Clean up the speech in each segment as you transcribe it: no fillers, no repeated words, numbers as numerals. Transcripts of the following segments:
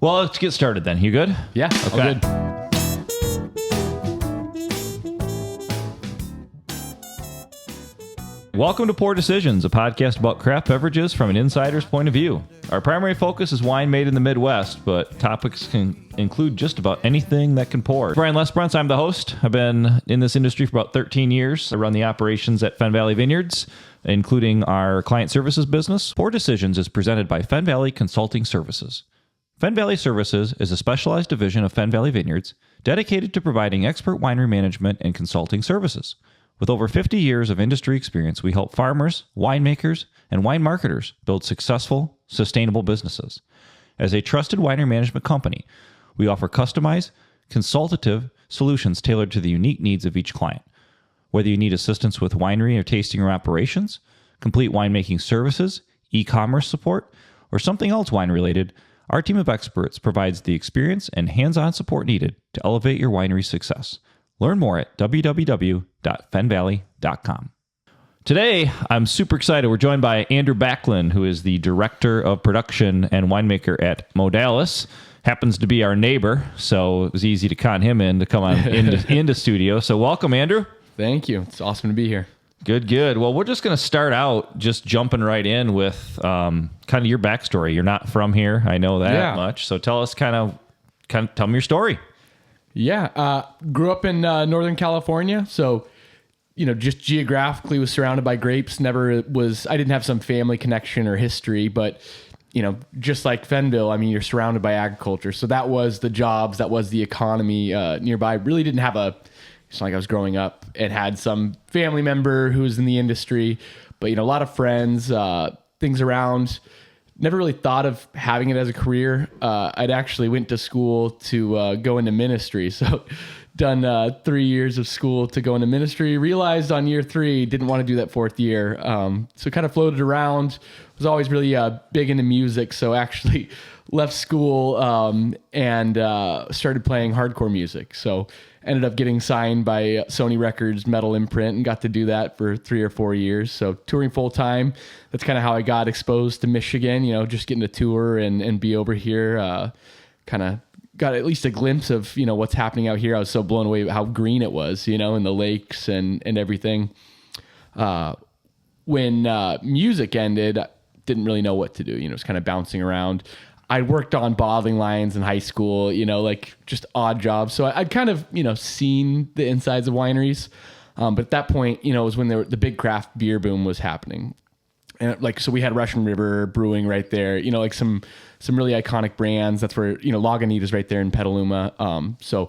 Well, let's get started then. You good? Yeah, Okay. all good. Welcome to Poor Decisions, a podcast about craft beverages from an insider's point of view. Our primary focus is wine made in the Midwest, but topics can include just about anything that can pour. Brian Lesbrunts, I'm the host. I've been in this industry for about 13 years. I run the operations at Fen Valley Vineyards, including our client services business. Poor Decisions is presented by Fen Valley Consulting Services. Fen Valley Services is a specialized division of Fen Valley Vineyards dedicated to providing expert winery management and consulting services. With over 50 years of industry experience, we help farmers, winemakers, and wine marketers build successful, sustainable businesses. As a trusted winery management company, we offer customized, consultative solutions tailored to the unique needs of each client. Whether you need assistance with winery or tasting room operations, complete winemaking services, e-commerce support, or something else wine-related, our team of experts provides the experience and hands-on support needed to elevate your winery's success. Learn more at www.fenvalley.com. Today, I'm super excited. We're joined by Andrew Backlin, who is the Director of Production and Winemaker at Modales. Happens to be our neighbor, so it was easy to con him in to come on into studio. So welcome, Andrew. Thank you. It's awesome to be here. Good. Well, we're just going to start out just jumping right in with kind of your backstory. You're not from here. I know that much. So tell us tell me your story. Yeah. Grew up in Northern California. So, just geographically was surrounded by grapes. I didn't have some family connection or history, but, just like Fenville, you're surrounded by agriculture. So that was the jobs, that was the economy nearby. Really didn't have it's not like I was growing up and had some family member who was in the industry, but, a lot of friends, things around. Never really thought of having it as a career. I'd actually went to school to go into ministry. So done 3 years of school to go into ministry. Realized on year 3, didn't want to do that 4th year. So kind of floated around. Was always really big into music. So actually left school and started playing hardcore music. So ended up getting signed by Sony Records Metal Imprint and got to do that for 3 or 4 years. So touring full time. That's kind of how I got exposed to Michigan, just getting to tour and be over here. Kind of got at least a glimpse of, what's happening out here. I was so blown away how green it was, and the lakes and everything. When music ended, didn't really know what to do. It was kind of bouncing around. I worked on bottling lines in high school, like just odd jobs. So I'd kind of, seen the insides of wineries. But at that point, it was when the big craft beer boom was happening. And so we had Russian River Brewing right there, some really iconic brands. That's where, Lagunitas right there in Petaluma. So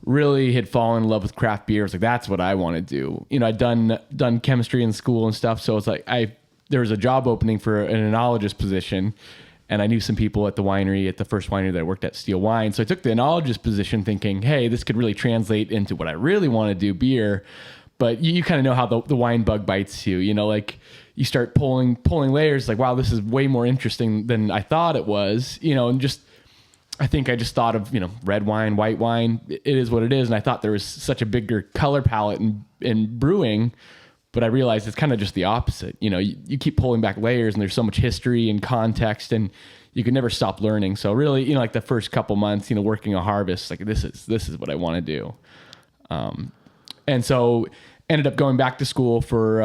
really had fallen in love with craft beer. I was like, that's what I want to do. I'd done chemistry in school and stuff. So it's like, there was a job opening for an enologist position. And I knew some people at the first winery that I worked at, Steel Wine. So I took the enologist position thinking, hey, this could really translate into what I really want to do, beer. But you kind of know how the wine bug bites you, you start pulling layers like, wow, this is way more interesting than I thought it was, and I think I just thought of, red wine, white wine, it is what it is. And I thought there was such a bigger color palette in brewing. But I realized it's kind of just the opposite. You keep pulling back layers and there's so much history and context and you can never stop learning. So really, like the first couple months, working a harvest, like this is what I want to do. And so ended up going back to school for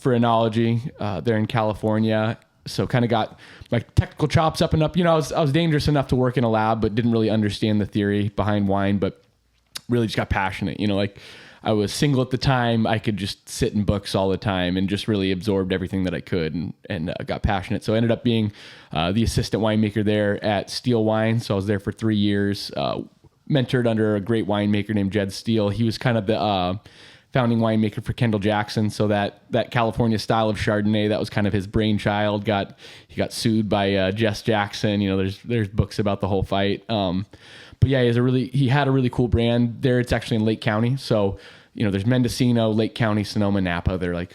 enology there in California. So kind of got my technical chops up and up. I was dangerous enough to work in a lab, but didn't really understand the theory behind wine, but really just got passionate, I was single at the time. I could just sit in books all the time and just really absorbed everything that I could and got passionate. So I ended up being the assistant winemaker there at Steel Wine. So I was there for 3 years, mentored under a great winemaker named Jed Steele. He was kind of the founding winemaker for Kendall Jackson. So that California style of Chardonnay, that was kind of his brainchild. He got sued by Jess Jackson. There's books about the whole fight. But yeah, he had a really cool brand there. It's actually in Lake County. So, there's Mendocino, Lake County, Sonoma, Napa. They're like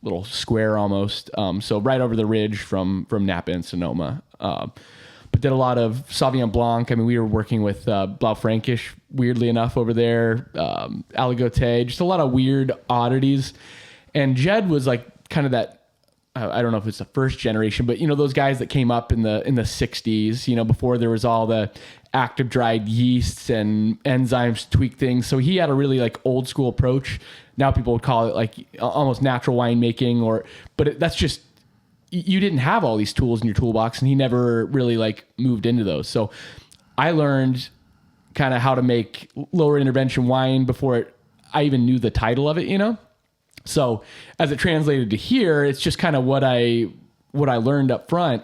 little square almost. So right over the ridge from Napa and Sonoma. But did a lot of Sauvignon Blanc. We were working with Blaufränkisch, weirdly enough, over there. Aligoté, just a lot of weird oddities. And Jed was like kind of that I don't know if it's the first generation, but those guys that came up in the 60s, before there was all the active dried yeasts and enzymes to tweak things. So he had a really like old school approach. Now people would call it like almost natural winemaking, but that's just, you didn't have all these tools in your toolbox, and he never really like moved into those. So I learned kind of how to make lower intervention wine before I even knew the title of it, So as it translated to here, it's just kind of what I learned up front.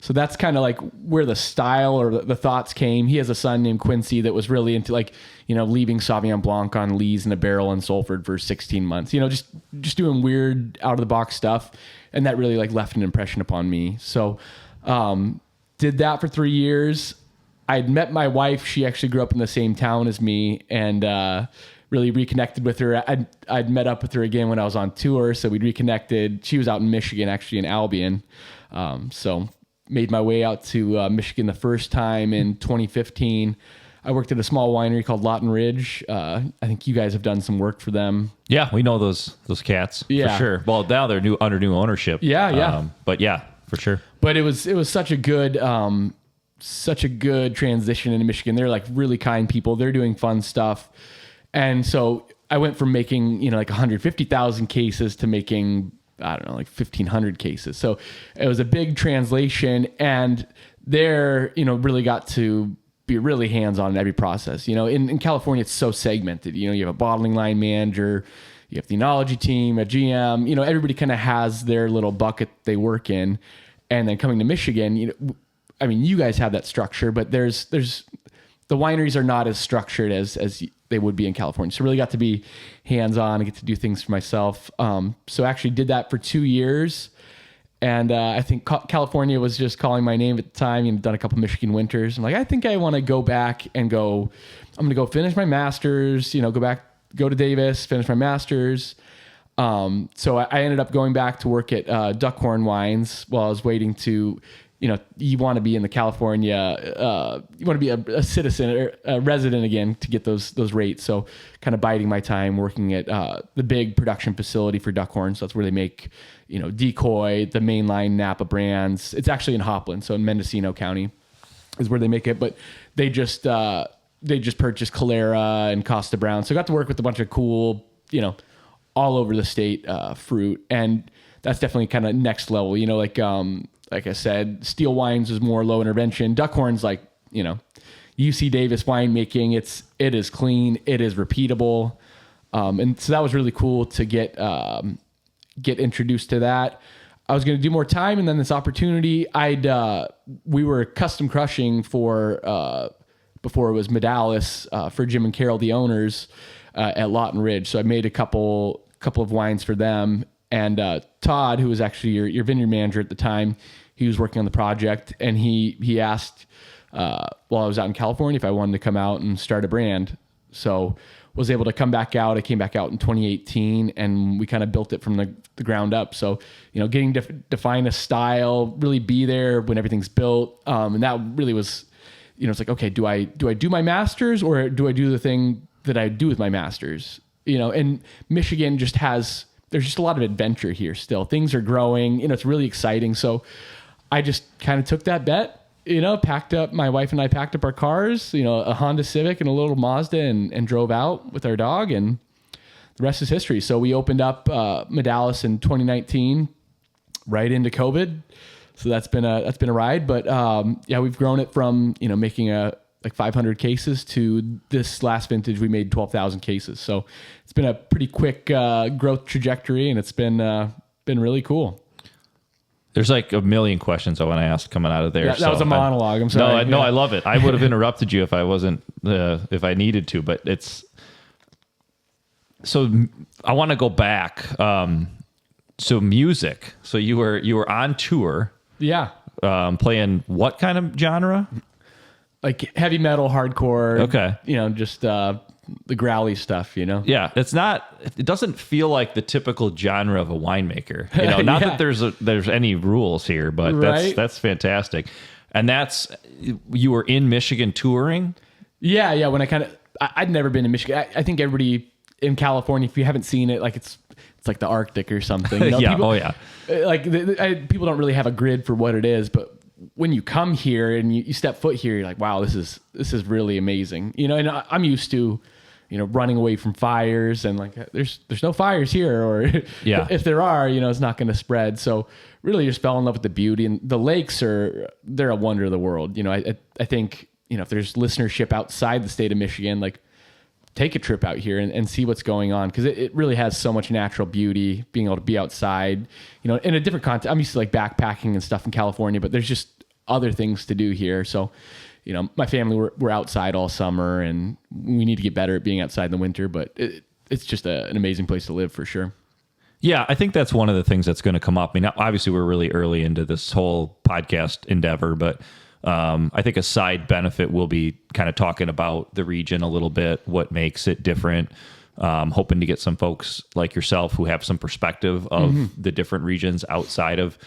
So that's kind of like where the style or the thoughts came. He has a son named Quincy that was really into like, leaving Sauvignon Blanc on lees in a barrel in Salford for 16 months, just doing weird out of the box stuff. And that really like left an impression upon me. So, did that for 3 years. I'd met my wife. She actually grew up in the same town as me, and, really reconnected with her. I'd met up with her again when I was on tour. So we'd reconnected. She was out in Michigan, actually in Albion. So made my way out to Michigan the first time in 2015. I worked at a small winery called Lawton Ridge. I think you guys have done some work for them. Yeah, we know those cats for sure. Well, now they're under new ownership. Yeah. But yeah, for sure. But it was such a good transition into Michigan. They're like really kind people. They're doing fun stuff. And so I went from making, like 150,000 cases to making, I don't know, like 1,500 cases. So it was a big translation, and there, really got to be really hands-on in every process. In California, it's so segmented. You have a bottling line manager, you have the enology team, a GM, everybody kind of has their little bucket they work in. And then coming to Michigan, you guys have that structure, but there's the wineries are not as structured as they would be in California. So really got to be hands-on and get to do things for myself. So actually did that for 2 years. And I think California was just calling my name at the time. Done a couple Michigan winters. I'm like, I think I want to go back and I'm going to go finish my master's, go to Davis, finish my master's. So I ended up going back to work at Duckhorn Wines while I was waiting to, you want to be in the California, you want to be a citizen or a resident again to get those rates. So kind of biding my time working at the big production facility for Duckhorn. So that's where they make, Decoy, the mainline Napa brands. It's actually in Hopland, so in Mendocino County is where they make it. But they just purchased Calera and Costa Brown. So I got to work with a bunch of cool, all over the state fruit. And that's definitely kind of next level, like I said, Steel Wines is more low intervention. Duckhorn's like, UC Davis winemaking. It is clean. It is repeatable. And so that was really cool to get introduced to that. I was going to do more time, and then this opportunity, we were custom crushing for, before it was Modales, for Jim and Carol, the owners, at Lawton Ridge. So I made a couple of wines for them. And Todd, who was actually your vineyard manager at the time, he was working on the project, and he asked while I was out in California if I wanted to come out and start a brand. So was able to come back out. I came back out in 2018, and we kind of built it from the ground up. So getting to define a style, really be there when everything's built, and that really was, it's like, okay, do I do my masters, or do I do the thing that I do with my masters? And Michigan just has. There's just a lot of adventure here still. Things are growing, it's really exciting. So I just kind of took that bet, my wife and I packed up our cars, a Honda Civic and a little Mazda and drove out with our dog, and the rest is history. So we opened up Modales in 2019, right into COVID. So that's been a ride, but we've grown it from, making like 500 cases to this last vintage, we made 12,000 cases. So it's been a pretty quick growth trajectory, and it's been really cool. There's like a million questions I want to ask coming out of there. Yeah, that was a monologue. I'm sorry. No, I love it. I would have interrupted you if I wasn't, if I needed to, but so I want to go back. So music. So you were on tour. Yeah. Playing what kind of genre? Like heavy metal, hardcore. Okay. Just the growly stuff, Yeah, it doesn't feel like the typical genre of a winemaker. Not that there's any rules here, but right? that's fantastic. And you were in Michigan touring? Yeah. When I'd never been to Michigan. I think everybody in California, if you haven't seen it, like it's like the Arctic or something. You know, Yeah. people, Oh yeah. like people don't really have a grid for what it is, but when you come here and you step foot here, you're like, wow, this is really amazing. You know, and I'm used to, you know, running away from fires and like there's no fires here, or Yeah. if there are, you know, it's not going to spread. So really just fell in love with the beauty, and the lakes they're a wonder of the world. You know, I think, you know, if there's listenership outside the state of Michigan, like take a trip out here and see what's going on. Cause it really has so much natural beauty, being able to be outside, you know, in a different context. I'm used to like backpacking and stuff in California, but there's just other things to do here. So, you know, my family, we're outside all summer, and we need to get better at being outside in the winter, but it's just an amazing place to live for sure. Yeah, I think that's one of the things that's going to come up. I mean, obviously we're really early into this whole podcast endeavor, but I think a side benefit will be kind of talking about the region a little bit, what makes it different. Hoping to get some folks like yourself who have some perspective of the different regions outside of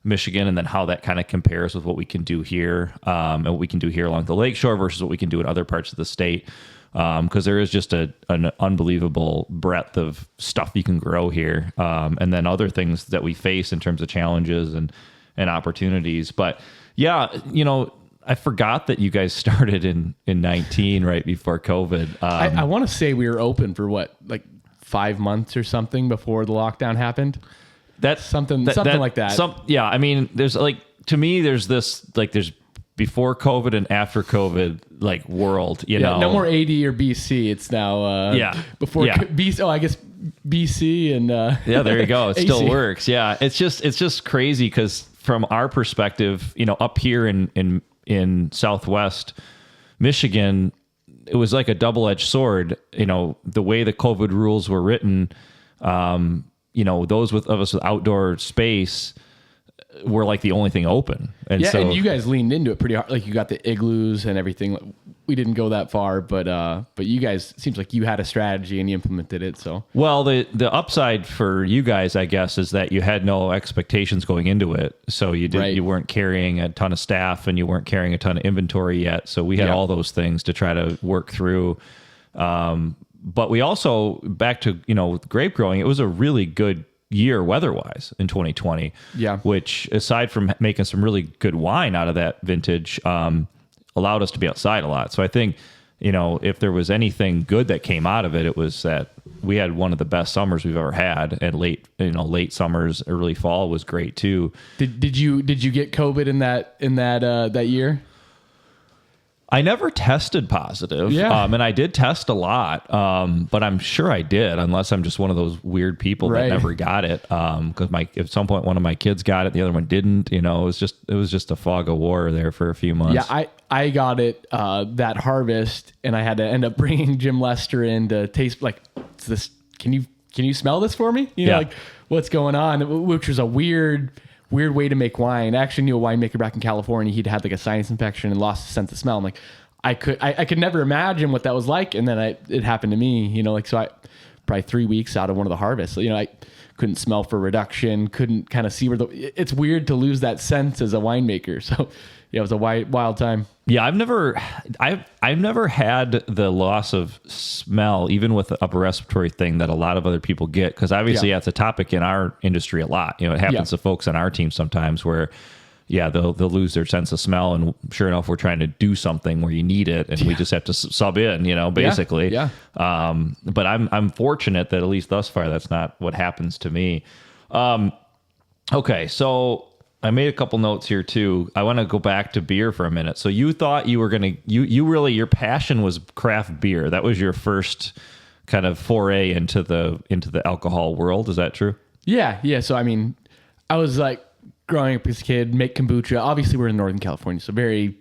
Michigan, and then how that kind of compares with what we can do here, and what we can do here along the lakeshore versus what we can do in other parts of the state. Because there is just an unbelievable breadth of stuff you can grow here, and then other things that we face in terms of challenges and opportunities. But yeah, you know, I forgot that you guys started in 19, right before COVID. I want to say we were open for what, like 5 months or something before the lockdown happened. That's something like that. Yeah, I mean, there's like, to me, there's this, like, there's before COVID and after COVID, like, world, you know. No more AD or BC. It's now before BC. Oh, I guess BC and yeah, there you go. It AC. still works. Yeah, it's just crazy because from our perspective, you know, up here in Southwest Michigan, it was like a double-edged sword. You know, the way the COVID rules were written, you know, those of us with outdoor space were like the only thing open. And yeah, so, and you guys leaned into it pretty hard. Like you got the igloos and everything. We didn't go that far, but you guys, it seems like you had a strategy and you implemented it. So, well, the upside for you guys, I guess, is that you had no expectations going into it. So you weren't carrying a ton of staff and you weren't carrying a ton of inventory yet. So we had all those things to try to work through. But we also, back to, you know, grape growing, it was a really good year weather-wise in 2020. Yeah. Which, aside from making some really good wine out of that vintage, allowed us to be outside a lot. So I think, you know, if there was anything good that came out of it, it was that we had one of the best summers we've ever had, and late summers, early fall was great too. Did you get COVID in that year? I never tested positive, and I did test a lot, but I'm sure I did, unless I'm just one of those weird people that never got it. Because at some point one of my kids got it, the other one didn't. You know, it was just a fog of war there for a few months. Yeah, I got it that harvest, and I had to end up bringing Jim Lester in to taste. Like, this, can you smell this for me? You know, like, what's going on? Which was a weird way to make wine. I actually knew a winemaker back in California. He'd had like a sinus infection and lost his sense of smell. I'm like, I could never imagine what that was like. And then it happened to me, you know, like, so I probably 3 weeks out of one of the harvests, you know, I couldn't smell for reduction, couldn't kind of see where it's weird to lose that sense as a winemaker. So yeah, it was a wild time. Yeah, I've never had the loss of smell, even with the upper respiratory thing that a lot of other people get, because obviously that's a topic in our industry a lot. You know, it happens to folks on our team sometimes where, they'll lose their sense of smell, and sure enough, we're trying to do something where you need it, and we just have to sub in, you know, basically. Yeah. But I'm fortunate that at least thus far that's not what happens to me. Okay, so I made a couple notes here too. I want to go back to beer for a minute. So you thought you were your passion was craft beer. That was your first kind of foray into the alcohol world. Is that true? Yeah. So I mean, I was like growing up as a kid, make kombucha. Obviously, we're in Northern California, so very,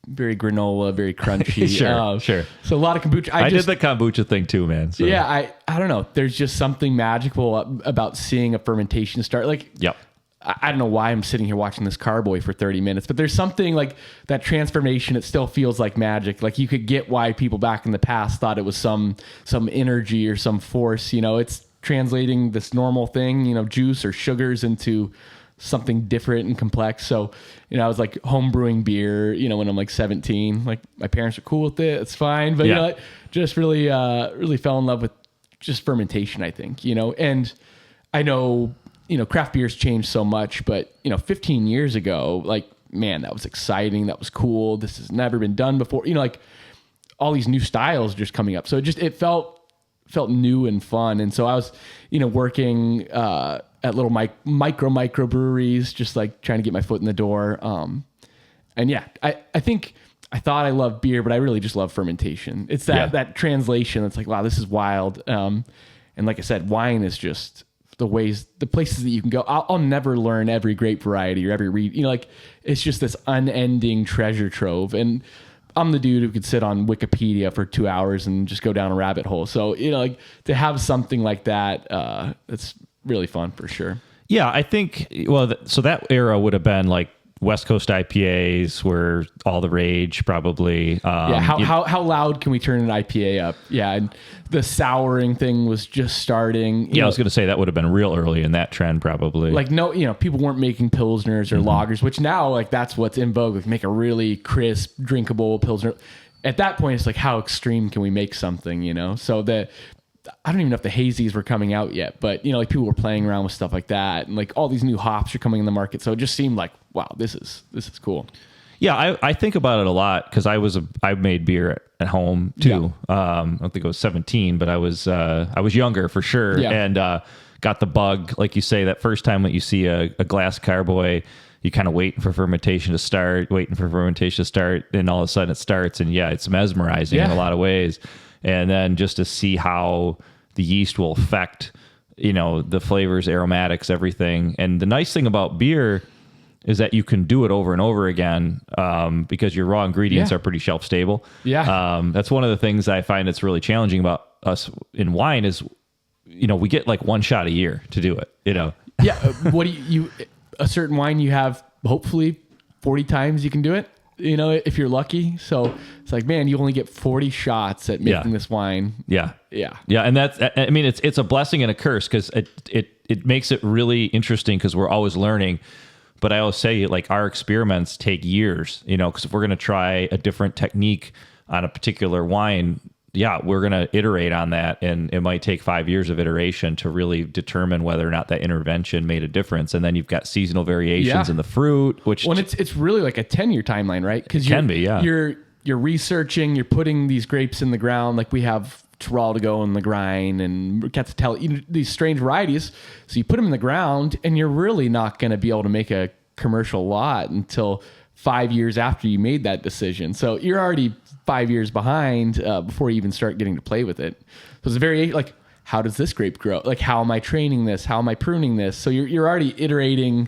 very granola, very crunchy. Sure. So a lot of kombucha. I did the kombucha thing too, man. So. Yeah, I don't know. There's just something magical about seeing a fermentation start. Like, yep. I don't know why I'm sitting here watching this carboy for 30 minutes, but there's something like that transformation. It still feels like magic. Like, you could get why people back in the past thought it was some energy or some force. You know, it's translating this normal thing, you know, juice or sugars into something different and complex. So, you know, I was like home brewing beer, you know, when I'm like 17, like my parents are cool with it. It's fine. But you know, just really fell in love with just fermentation, I think, and I know, craft beer's changed so much, but 15 years ago, like, man, that was exciting. That was cool. This has never been done before. Like all these new styles just coming up. So it felt new and fun. And so I was, working, at little micro breweries, just like trying to get my foot in the door. And yeah, I think I thought I loved beer, but I really just love fermentation. It's that translation. That's like, wow, this is wild. And like I said, wine is just the places that you can go. I'll never learn every grape variety or every read, like it's just this unending treasure trove. And I'm the dude who could sit on Wikipedia for 2 hours and just go down a rabbit hole. So, like to have something like that, it's really fun for sure. Yeah. I think, so that era would have been like West Coast IPAs were all the rage, probably. How loud can we turn an IPA up? Yeah, and the souring thing was just starting. I was going to say that would have been real early in that trend, probably. Like people weren't making pilsners or lagers, which now like that's what's in vogue. Like make a really crisp, drinkable pilsner. At that point, it's like how extreme can we make something? So that. I don't even know if the hazies were coming out yet, but like people were playing around with stuff like that, and like all these new hops are coming in the market. So it just seemed like, wow, this is cool. Yeah, I think about it a lot because I made beer at home too. Yeah. I don't think I was 17, but I was younger for sure, and got the bug, like you say, that first time that you see a glass carboy. You kind of waiting for fermentation to start, and all of a sudden it starts, and it's mesmerizing in a lot of ways. And then just to see how the yeast will affect, the flavors, aromatics, everything. And the nice thing about beer is that you can do it over and over again because your raw ingredients are pretty shelf stable. Yeah. That's one of the things I find that's really challenging about us in wine is, we get like one shot a year to do it, Yeah. What do you a certain wine you have, hopefully 40 times you can do it? If you're lucky. So it's like, man, you only get 40 shots at making this wine. Yeah. And that's, it's a blessing and a curse because it makes it really interesting because we're always learning. But I always say like our experiments take years, because if we're going to try a different technique on a particular wine, we're going to iterate on that. And it might take 5 years of iteration to really determine whether or not that intervention made a difference. And then you've got seasonal variations in the fruit, which... Well, it's really like a 10-year timeline, right? Because you're researching, you're putting these grapes in the ground. Like we have Terraldigo in the grind and Cacciatelli, these strange varieties. So you put them in the ground and you're really not going to be able to make a commercial lot until 5 years after you made that decision. So you're already 5 years behind before you even start getting to play with it. So it's very like, how does this grape grow? Like, how am I training this? How am I pruning this? So you're already iterating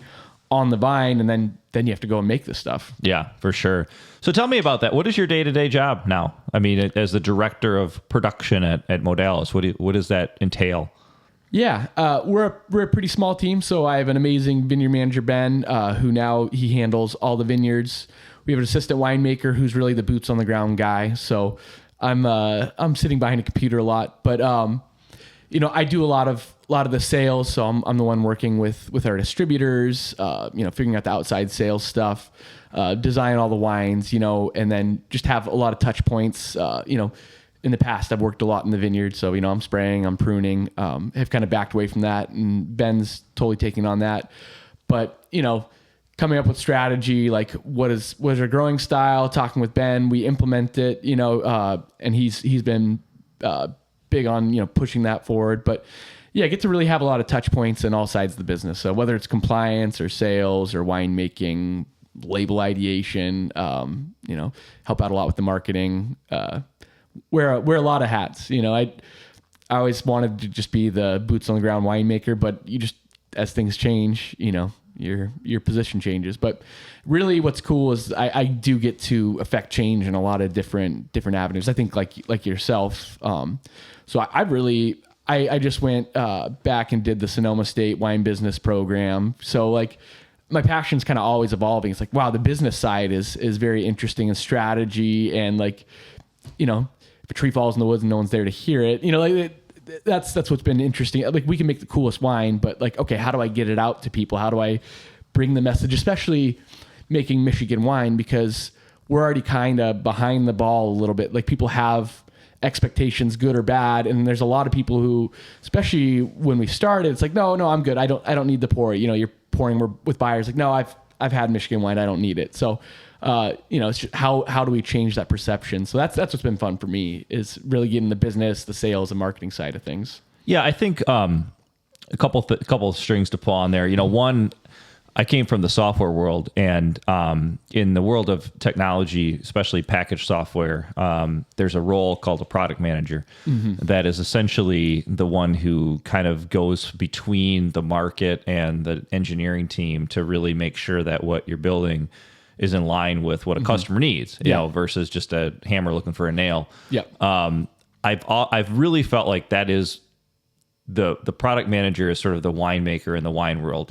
on the vine, and then you have to go and make this stuff. Yeah, for sure. So tell me about that. What is your day-to-day job now? I mean, as the director of production at Modales, what does that entail? Yeah, we're a pretty small team. So I have an amazing vineyard manager, Ben, who now he handles all the vineyards. We have an assistant winemaker who's really the boots on the ground guy. So I'm sitting behind a computer a lot, but I do a lot of the sales. So I'm the one working with our distributors, figuring out the outside sales stuff, design all the wines, and then just have a lot of touch points. In the past, I've worked a lot in the vineyard, so I'm spraying, I'm pruning. Have kind of backed away from that, and Ben's totally taking on that. But coming up with strategy, like what is our growing style, talking with Ben, we implement it, and he's been big on pushing that forward. But I get to really have a lot of touch points in all sides of the business. So whether it's compliance or sales or winemaking, label ideation, help out a lot with the marketing, wear a lot of hats. I always wanted to just be the boots on the ground winemaker, but as things change, your position changes. But really what's cool is I do get to affect change in a lot of different avenues. I think like yourself. So I just went back and did the Sonoma State wine business program. So like my passion's kind of always evolving. It's like, wow, the business side is very interesting, and strategy, and like, if a tree falls in the woods and no one's there to hear it, that's what's been interesting. Like we can make the coolest wine, but like, okay, how do I get it out to people? How do I bring the message, especially making Michigan wine, because we're already kind of behind the ball a little bit. Like people have expectations, good or bad. And there's a lot of people who, especially when we started, it's like, no, I'm good. I don't need to pour it. You're pouring with buyers like, no, I've had Michigan wine. I don't need it. So, it's just how do we change that perception? So that's what's been fun for me, is really getting the business, the sales and marketing side of things. Yeah. I think, a couple of strings to pull on there. One, I came from the software world, and in the world of technology, especially packaged software, there's a role called a product manager that is essentially the one who kind of goes between the market and the engineering team to really make sure that what you're building is in line with what a customer needs, versus just a hammer looking for a nail. Yeah. I've really felt like that is the product manager is sort of the winemaker in the wine world.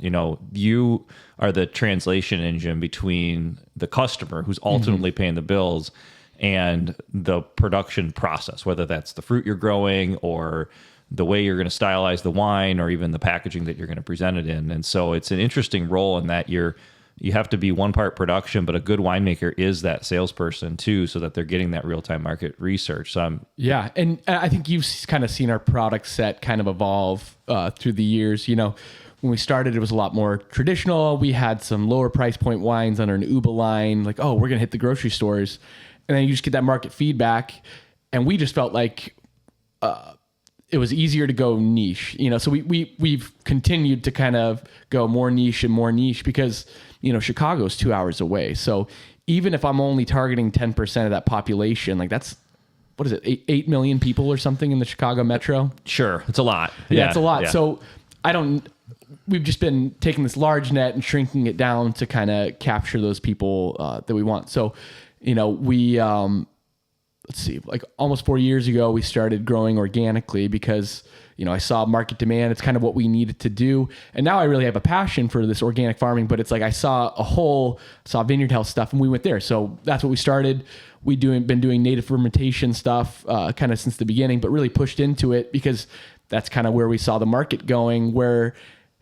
You are the translation engine between the customer, who's ultimately paying the bills, and the production process, whether that's the fruit you're growing or the way you're going to stylize the wine, or even the packaging that you're going to present it in. And so it's an interesting role in that you have to be one part production, but a good winemaker is that salesperson too, so that they're getting that real-time market research. So yeah. And I think you've kind of seen our product set kind of evolve through the years. When we started, it was a lot more traditional. We had some lower price point wines under an Uba line, like, oh, we're going to hit the grocery stores. And then you just get that market feedback. And we just felt like it was easier to go niche, so we've continued to kind of go more niche because, Chicago's 2 hours away. So even if I'm only targeting 10% of that population, like that's, what is it, 8 million people or something in the Chicago metro? Sure. It's a lot. Yeah, it's a lot. Yeah. So we've just been taking this large net and shrinking it down to kind of capture those people that we want. So, we, let's see, like almost 4 years ago, we started growing organically because, I saw market demand. It's kind of what we needed to do. And now I really have a passion for this organic farming, but it's like I saw Vineyard Health stuff and we went there. So that's what we started. Been doing native fermentation stuff kind of since the beginning, but really pushed into it because that's kind of where we saw the market going, where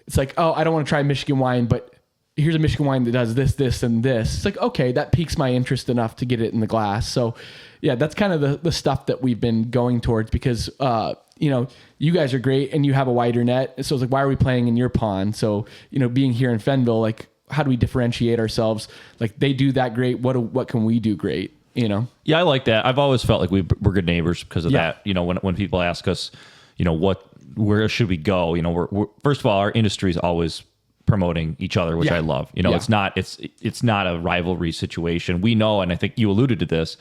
it's like, oh, I don't want to try Michigan wine, but here's a Michigan wine that does this, this, and this. It's like, okay, that piques my interest enough to get it in the glass. So yeah, that's kind of the stuff that we've been going towards because, you guys are great and you have a wider net. So it's like, why are we playing in your pond? So, being here in Fenville, like, how do we differentiate ourselves? Like, they do that great. What can we do great? Yeah, I like that. I've always felt like we're good neighbors because of that. When people ask us, where should we go? We're first of all, our industry is always promoting each other, which I love. It's not a rivalry situation. We know, and I think you alluded to this.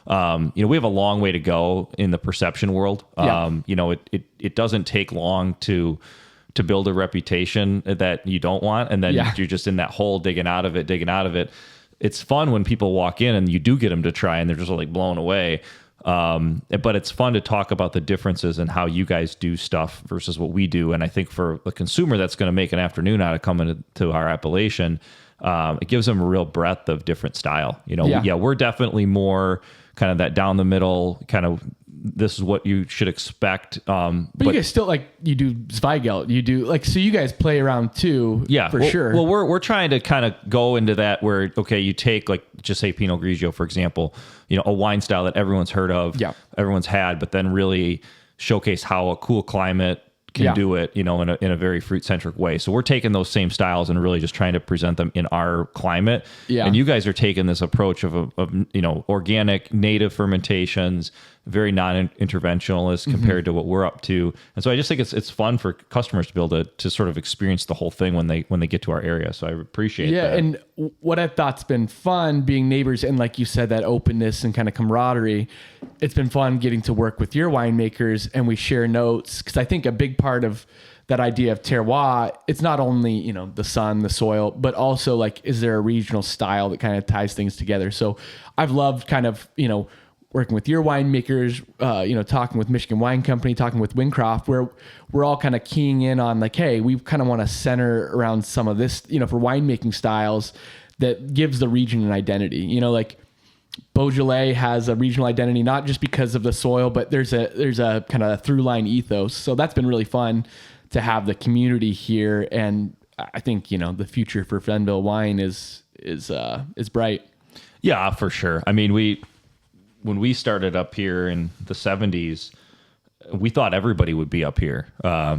We have a long way to go in the perception world. It doesn't take long to build a reputation that you don't want, and then you're just in that hole digging out of it. It's fun when people walk in and you do get them to try, and they're just like blown away. But it's fun to talk about the differences in how you guys do stuff versus what we do. And I think for the consumer that's going to make an afternoon out of coming to our appellation, it gives them a real breadth of different style. We're definitely more kind of that down the middle kind of, this is what you should expect. But you guys still, like, you do Zweigelt, you do, like, so you guys play around too. Yeah, for sure. Well, we're trying to kind of go into that where, okay, you take, like, just say Pinot Grigio, for example, a wine style that everyone's heard of, everyone's had, but then really showcase how a cool climate can do it, in a very fruit-centric way. So we're taking those same styles and really just trying to present them in our climate. Yeah. And you guys are taking this approach of organic, native fermentations, very non-interventionalist compared to what we're up to. And so I just think it's fun for customers to be able to sort of experience the whole thing when they get to our area. So I appreciate that. Yeah, and what I thought's been fun being neighbors, and like you said, that openness and kind of camaraderie, it's been fun getting to work with your winemakers, and we share notes, because I think a big part of that idea of terroir, it's not only, the sun, the soil, but also, like, is there a regional style that kind of ties things together? So I've loved kind of, working with your winemakers, talking with Michigan Wine Company, talking with Wincroft, where we're all kind of keying in on, like, hey, we kind of want to center around some of this, for winemaking styles that gives the region an identity. Like Beaujolais has a regional identity, not just because of the soil, but there's a kind of a through line ethos. So that's been really fun to have the community here. And I think, the future for Fenville wine is bright. Yeah, for sure. I mean, when we started up here in the 70s, we thought everybody would be up here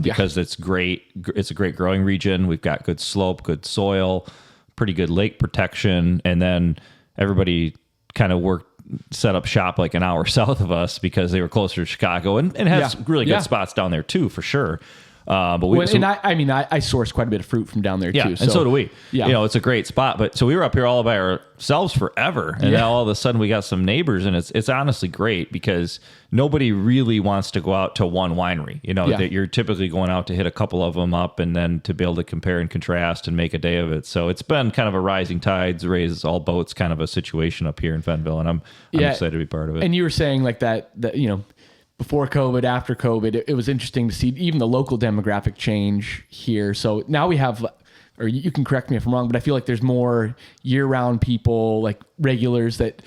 because it's great. It's a great growing region. We've got good slope, good soil, pretty good lake protection. And then everybody kind of set up shop like an hour south of us because they were closer to Chicago and has really good spots down there too, for sure. But I source quite a bit of fruit from down there too. And so do we. Yeah. It's a great spot. But so we were up here all by ourselves forever. And now all of a sudden we got some neighbors, and it's honestly great because nobody really wants to go out to one winery. That you're typically going out to hit a couple of them up and then to be able to compare and contrast and make a day of it. So it's been kind of a rising tides raises all boats kind of a situation up here in Fenville. And I'm excited to be part of it. And you were saying like that before COVID, after COVID, it was interesting to see even the local demographic change here. So now we have, or you can correct me if I'm wrong, but I feel like there's more year-round people, like regulars that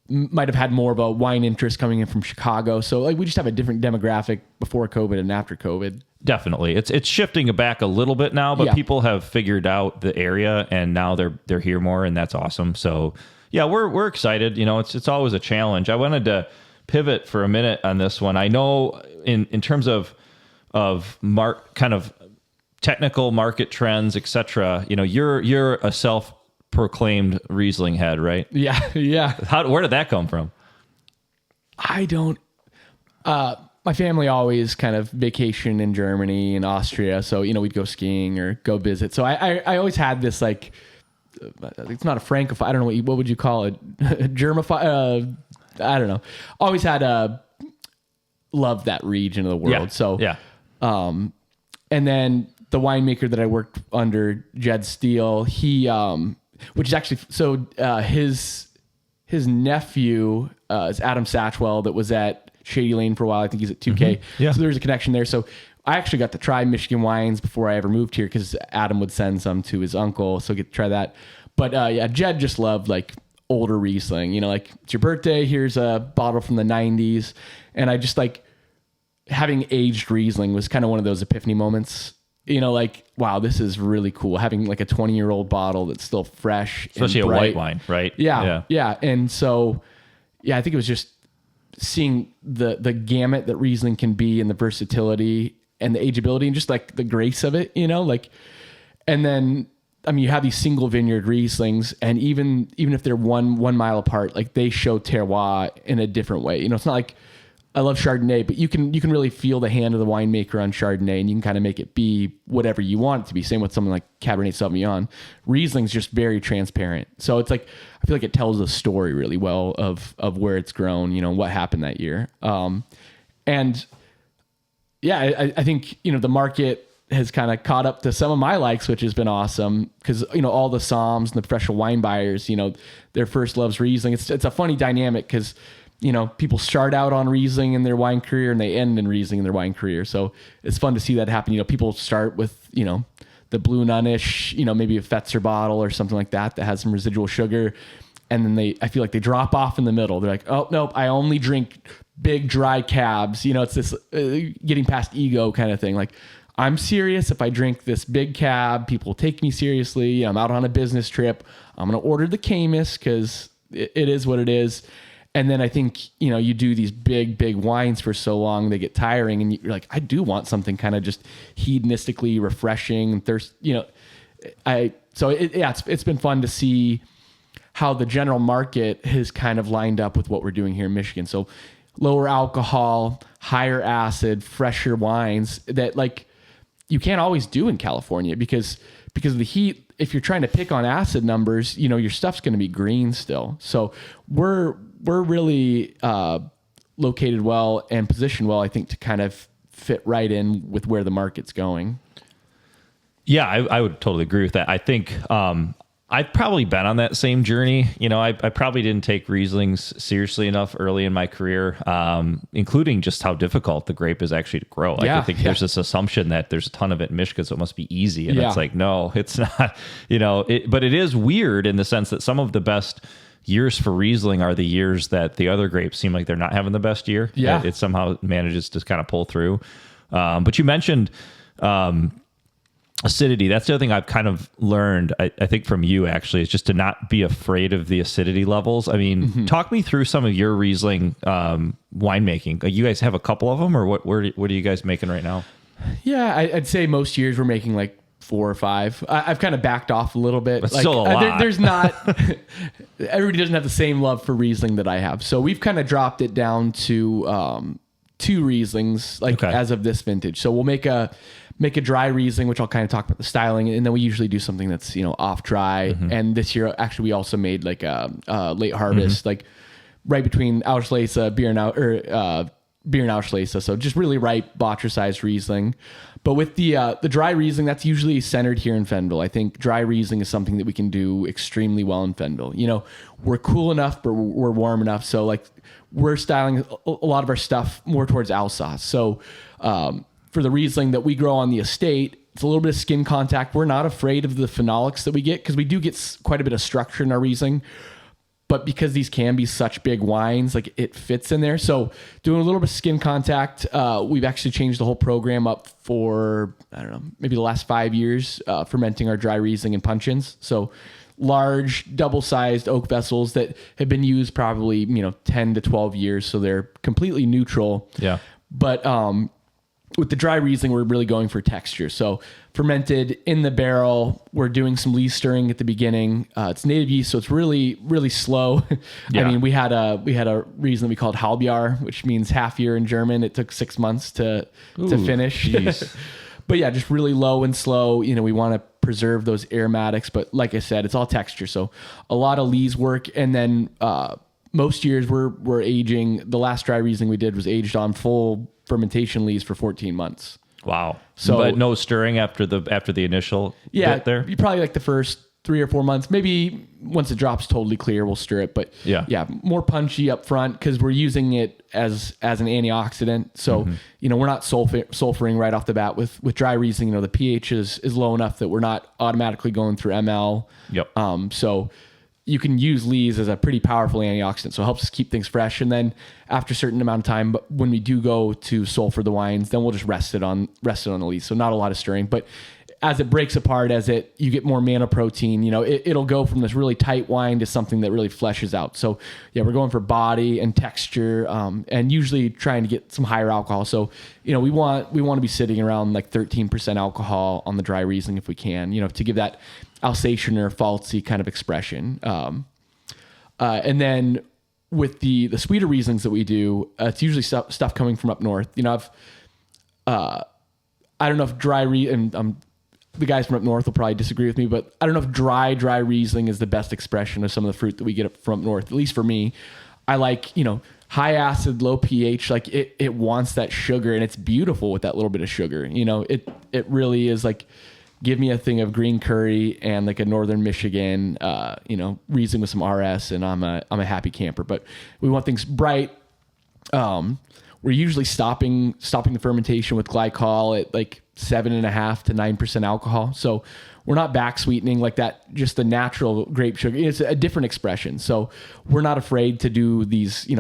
might have had more of a wine interest coming in from Chicago. So like we just have a different demographic before COVID and after COVID. Definitely. It's shifting back a little bit now, but people have figured out the area and now they're here more, and that's awesome. So yeah, we're excited. It's always a challenge. I wanted to pivot for a minute on this one. I know in terms of kind of technical market trends, etc. You're a self-proclaimed Riesling head, right? Yeah. Where did that come from? I don't. My family always kind of vacation in Germany and Austria, so we'd go skiing or go visit. So I always had this like, it's not a francophile. I don't know what would you call it, germophile. I don't know. Always had loved that region of the world. Yeah. So and then the winemaker that I worked under, Jed Steele, he which is actually his nephew is Adam Satchwell that was at Shady Lane for a while. I think he's at 2K. Mm-hmm. Yeah. So there's a connection there. So I actually got to try Michigan wines before I ever moved here because Adam would send some to his uncle, so I get to try that. But Jed just loved like older Riesling, like it's your birthday, here's a bottle from the 90s. And I just like having aged Riesling was kind of one of those epiphany moments, like, wow, this is really cool. Having like a 20-year-old bottle that's still fresh. Especially and a white wine, right? Yeah. And so, I think it was just seeing the gamut that Riesling can be and the versatility and the ageability and just like the grace of it, and then, you have these single vineyard Rieslings, and even if they're one mile apart, like they show terroir in a different way. It's not like I love Chardonnay, but you can really feel the hand of the winemaker on Chardonnay, and you can kind of make it be whatever you want it to be. Same with something like Cabernet Sauvignon. Riesling's just very transparent. So it's like, I feel like it tells a story really well of where it's grown, what happened that year. And yeah, I think, the market has kind of caught up to some of my likes, which has been awesome because, all the Soms and the professional wine buyers, their first love's Riesling. It's a funny dynamic because, people start out on Riesling in their wine career and they end in Riesling in their wine career. So it's fun to see that happen. People start with, the Blue Nunish, maybe a Fetzer bottle or something like that has some residual sugar. And then I feel like they drop off in the middle. They're like, oh, nope, I only drink big dry cabs. It's this getting past ego kind of thing. Like, I'm serious. If I drink this big cab, people take me seriously. I'm out on a business trip. I'm going to order the Caymus because it is what it is. And then I think, you do these big wines for so long, they get tiring. And you're like, I do want something kind of just hedonistically refreshing and it's been fun to see how the general market has kind of lined up with what we're doing here in Michigan. So lower alcohol, higher acid, fresher wines that like, you can't always do in California because of the heat. If you're trying to pick on acid numbers, your stuff's going to be green still. So we're really located well and positioned well, I think, to kind of fit right in with where the market's going. Yeah, I would totally agree with that. I think I've probably been on that same journey. I probably didn't take Rieslings seriously enough early in my career, including just how difficult the grape is actually to grow. I think there's this assumption that there's a ton of it in Michigan, so it must be easy. And it's like, no, it's not, but it is weird in the sense that some of the best years for Riesling are the years that the other grapes seem like they're not having the best year. Yeah. It somehow manages to kind of pull through. But you mentioned, Acidity. That's the other thing I've kind of learned, I think from you actually, is just to not be afraid of the acidity levels. I mean, talk me through some of your Riesling winemaking. You guys have a couple of them, or what are you guys making right now? Yeah, I'd say most years we're making like 4 or 5. I've kind of backed off a little bit. But still a lot. There's not, everybody doesn't have the same love for Riesling that I have. So we've kind of dropped it down to 2 Rieslings, like as of this vintage. So we'll make a dry Riesling, which I'll kind of talk about the styling, and then we usually do something that's off dry. And this year, actually, we also made like a late harvest, like right between Auslese, beer and Auslese. So just really ripe botcher-sized Riesling. But with the dry Riesling, that's usually centered here in Fenville. I think dry Riesling is something that we can do extremely well in Fenville. We're cool enough, but we're warm enough. So like we're styling a lot of our stuff more towards Alsace. So for the Riesling that we grow on the estate, it's a little bit of skin contact. We're not afraid of the phenolics that we get because we do get quite a bit of structure in our Riesling. But because these can be such big wines, like it fits in there. So doing a little bit of skin contact, we've actually changed the whole program up for, I don't know, maybe the last 5 years, fermenting our dry Riesling in puncheons. So large, double-sized oak vessels that have been used probably, 10 to 12 years. So they're completely neutral. Yeah. But with the dry Riesling, we're really going for texture. So fermented in the barrel, we're doing some lees stirring at the beginning. It's native yeast, so it's really, really slow. Yeah. I mean, we had a Riesling we called Halbjahr, which means half year in German. It took 6 months to finish. But yeah, just really low and slow. We want to preserve those aromatics, but like I said, it's all texture. So a lot of lees work, and then most years we're aging. The last dry Riesling we did was aged on full fermentation lees for 14 months. Wow. So, but no stirring after the initial bit there? You probably like the first 3 or 4 months. Maybe once it drops totally clear, we'll stir it. But yeah, more punchy up front because we're using it as an antioxidant. So, we're not sulfuring right off the bat with dry Riesling. The pH is low enough that we're not automatically going through ML. Yep. So you can use lees as a pretty powerful antioxidant. So it helps us keep things fresh. And then after a certain amount of time, but when we do go to sulfur the wines, then we'll just rest it on the lees. So not a lot of stirring, but as it breaks apart, you get more mana protein, it'll go from this really tight wine to something that really fleshes out. So yeah, we're going for body and texture, and usually trying to get some higher alcohol. So, we want to be sitting around like 13% alcohol on the dry Riesling if we can, to give that Alsatian or Pfalzy kind of expression. And then with the sweeter Rieslings that we do, it's usually stuff coming from up north. I don't know if the guys from up north will probably disagree with me, but I don't know if dry Riesling is the best expression of some of the fruit that we get from up north. At least for me, I like, high acid, low pH. Like it wants that sugar, and it's beautiful with that little bit of sugar. It really is like, give me a thing of green curry and like a Northern Michigan, Riesling with some RS, and I'm a happy camper. But we want things bright. We're usually stopping the fermentation with glycol at like 7.5 to 9% alcohol. So we're not back sweetening like that, just the natural grape sugar. It's a different expression. So we're not afraid to do these,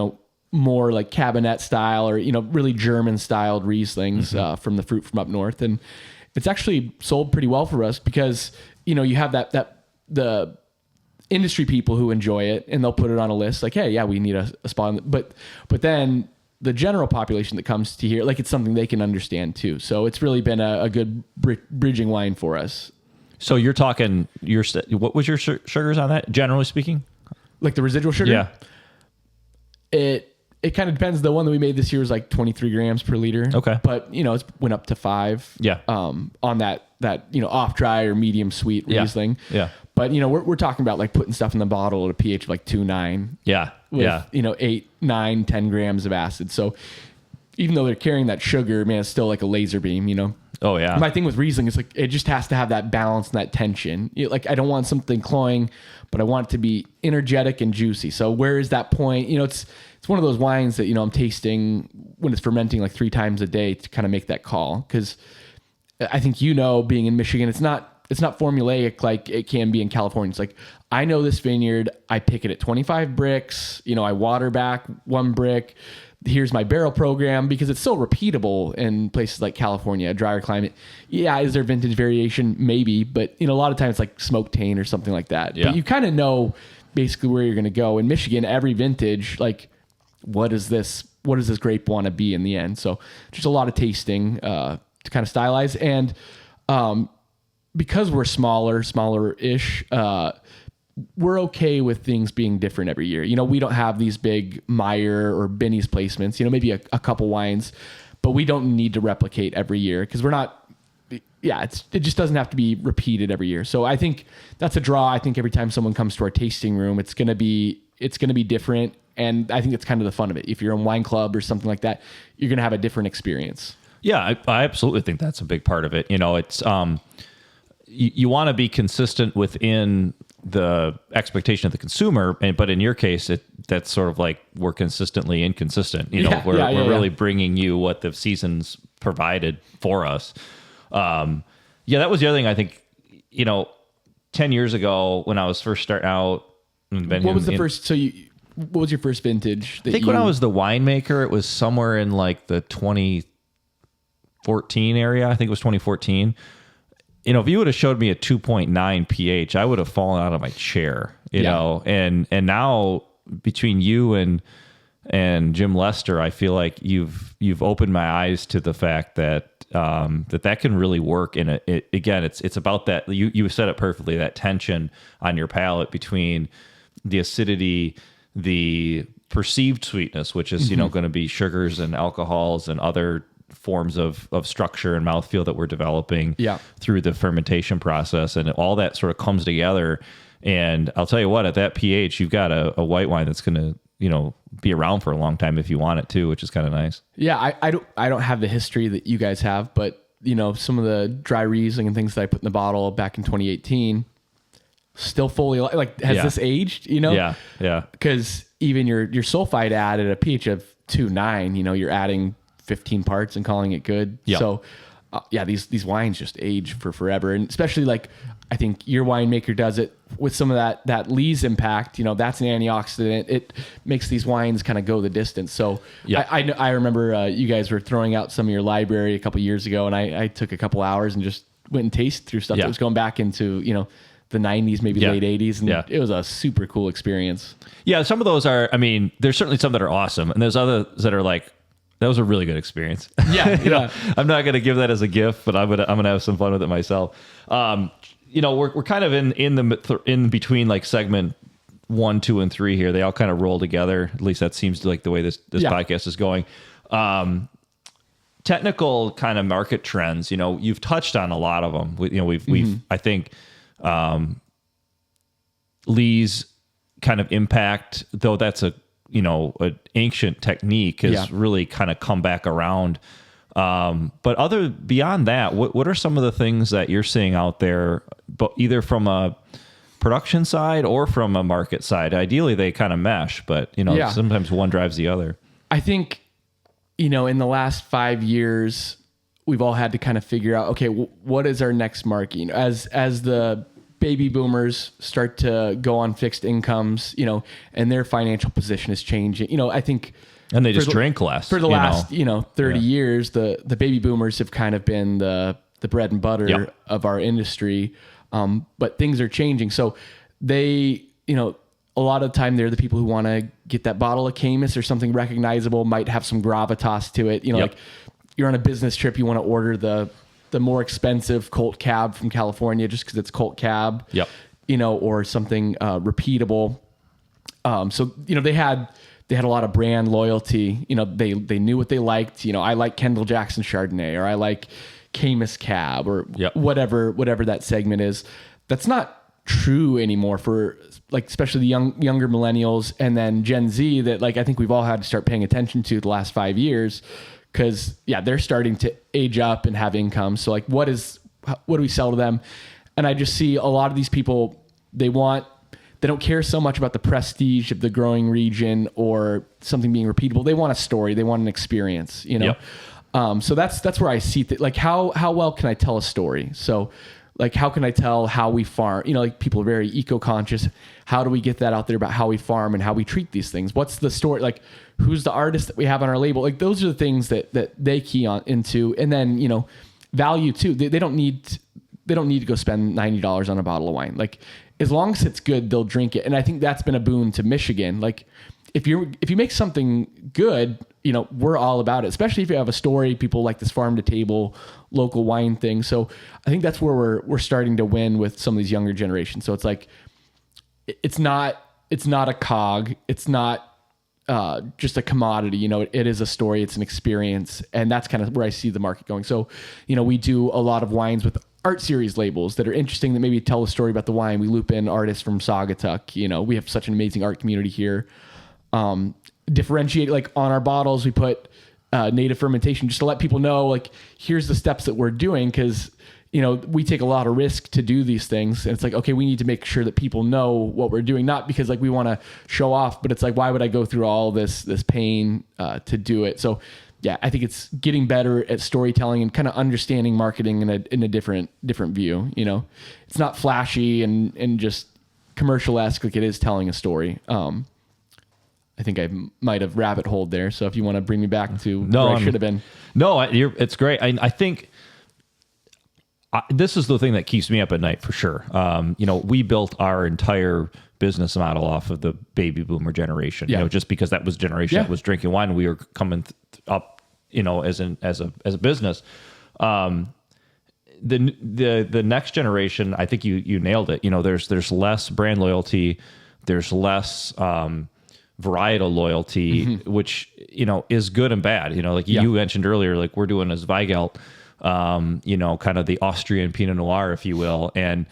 more like cabinet style or, really German styled Rieslings from the fruit from up north. And it's actually sold pretty well for us because, you have the industry people who enjoy it, and they'll put it on a list like, hey, yeah, we need a spot. But then the general population that comes to here, like it's something they can understand too. So it's really been a good bridging wine for us. So you're talking, what was your sugars on that, generally speaking? Like the residual sugar? Yeah. It kind of depends. The one that we made this year was like 23 grams per liter. Okay. But, it's went up to 5. Yeah. On that, off dry or medium sweet Riesling. Yeah. But, we're talking about like putting stuff in the bottle at a pH of like 2.9. Yeah. With, 8, 9, 10 grams of acid. So even though they're carrying that sugar, man, it's still like a laser beam, Oh yeah. My thing with Riesling is like, it just has to have that balance and that tension. Like I don't want something cloying, but I want it to be energetic and juicy. So where is that point? It's one of those wines that, I'm tasting when it's fermenting like 3 times a day to kind of make that call. Cause I think, being in Michigan, it's not it's not formulaic like it can be in California. It's like, I know this vineyard, I pick it at 25 bricks, I water back 1 brick. Here's my barrel program, because it's so repeatable in places like California, a drier climate. Yeah, is there vintage variation? Maybe, but a lot of times it's like smoke taint or something like that. Yeah. But you kind of know basically where you're going to go. In Michigan, every vintage, like, what does this grape want to be in the end? So just a lot of tasting to kind of stylize. And because we're smaller-ish, we're okay with things being different every year. We don't have these big Meyer or Benny's placements, maybe a couple wines, but we don't need to replicate every year because we're not, it just doesn't have to be repeated every year. So I think that's a draw. I think every time someone comes to our tasting room, it's going to be different. And I think it's kind of the fun of it. If you're in wine club or something like that, you're going to have a different experience. Yeah, I absolutely think that's a big part of it. It's, you want to be consistent within the expectation of the consumer, but in your case, that's sort of like we're consistently inconsistent. We're really bringing you what the seasons provided for us. That was the other thing I think. 10 years ago when I was first starting out, what was the first? So what was your first vintage? I think when I was the winemaker, it was somewhere in like the 2014 area. I think it was 2014. If you would have showed me a 2.9 pH, I would have fallen out of my chair, you know, and now between you and Jim Lester, I feel like you've opened my eyes to the fact that that can really work. And it's about that. You said it perfectly, that tension on your palate between the acidity, the perceived sweetness, which is, going to be sugars and alcohols and other forms of structure and mouthfeel that we're developing through the fermentation process, and all that sort of comes together. And I'll tell you what, at that pH, you've got a white wine that's going to be around for a long time if you want it to, which is kind of nice. Yeah, I don't have the history that you guys have, but some of the dry Riesling and things that I put in the bottle back in 2018 still fully has this aged? Yeah. Because even your sulfite add at a pH of 2.9, you're adding 15 parts and calling it good. Yep. So these wines just age for forever. And especially I think your winemaker does it with some of that lees impact, that's an antioxidant. It makes these wines kind of go the distance. So I remember you guys were throwing out some of your library a couple years ago, and I took a couple hours and just went and tasted through stuff that was going back into, the 90s, maybe late 80s. And it was a super cool experience. Yeah. Some of those are, there's certainly some that are awesome, and there's others that are like, that was a really good experience. Yeah. I'm not going to give that as a gift, but I'm going to have some fun with it myself. We're kind of in between like segment 1, 2, and 3 here. They all kind of roll together. At least that seems like the way this podcast is going. Technical kind of market trends. You've touched on a lot of them. We've I think Lee's kind of impact, though that's an ancient technique, has really kind of come back around. But beyond that, what are some of the things that you're seeing out there, but either from a production side or from a market side? Ideally, they kind of mesh, but sometimes one drives the other. I think, in the last 5 years, we've all had to kind of figure out, okay, what is our next market? As the baby boomers start to go on fixed incomes, and their financial position is changing. I think, and they just drink less for the last 30 years. The baby boomers have kind of been the bread and butter of our industry, but things are changing. So they, a lot of the time they're the people who want to get that bottle of Camus or something recognizable, might have some gravitas to it. Like you're on a business trip, you want to order the more expensive Colt Cab from California just because it's Colt Cab, or something repeatable. So they had a lot of brand loyalty. They knew what they liked. I like Kendall Jackson Chardonnay, or I like Camus Cab, or whatever that segment is. That's not true anymore for especially the younger millennials and then Gen Z that I think we've all had to start paying attention to the last 5 years. Because they're starting to age up and have income. So what do we sell to them? And I just see a lot of these people, they don't care so much about the prestige of the growing region or something being repeatable. They want a story. They want an experience. So that's where I see how well can I tell a story? So Like, how can I tell how we farm? You know, like people are very eco-conscious. How do we get that out there about how we farm and how we treat these things? What's the story? Like, who's the artist that we have on our label? Like, those are the things that they key on into. And then, you know, value too. They don't need to go spend $90 on a bottle of wine. Like, as long as it's good, they'll drink it. And I think that's been a boon to Michigan. Like, if you make something good, you know, we're all about it, especially if you have a story. People like this farm to table local wine thing. So I think that's where we're starting to win with some of these younger generations. So it's like, it's not a cog. It's not just a commodity. You know, it is a story. It's an experience. And that's kind of where I see the market going. So, you know, we do a lot of wines with art series labels that are interesting, that maybe tell a story about the wine. We loop in artists from Saugatuck. You know, we have such an amazing art community here. Differentiate, like on our bottles, we put native fermentation just to let people know, like, here's the steps that we're doing. Cause, you know, we take a lot of risk to do these things. And it's like, okay, we need to make sure that people know what we're doing, not because like we want to show off, but it's like, why would I go through all this pain to do it? So yeah, I think it's getting better at storytelling and kind of understanding marketing in a different view. You know, it's not flashy and just commercial-esque like it is telling a story. I think I might have rabbit holed there. So if you want to bring me back to where I should have been. No, it's great. I think this is the thing that keeps me up at night for sure. You know, we built our entire business model off of the baby boomer generation, you know, just because that was generation that was drinking wine. We were coming up, you know, as a business. The next generation, I think you nailed it. You know, there's less brand loyalty. There's less, varietal loyalty, which, you know, is good and bad. You know, like you mentioned earlier, like we're doing a Zweigelt, you know, kind of the Austrian Pinot Noir, if you will. And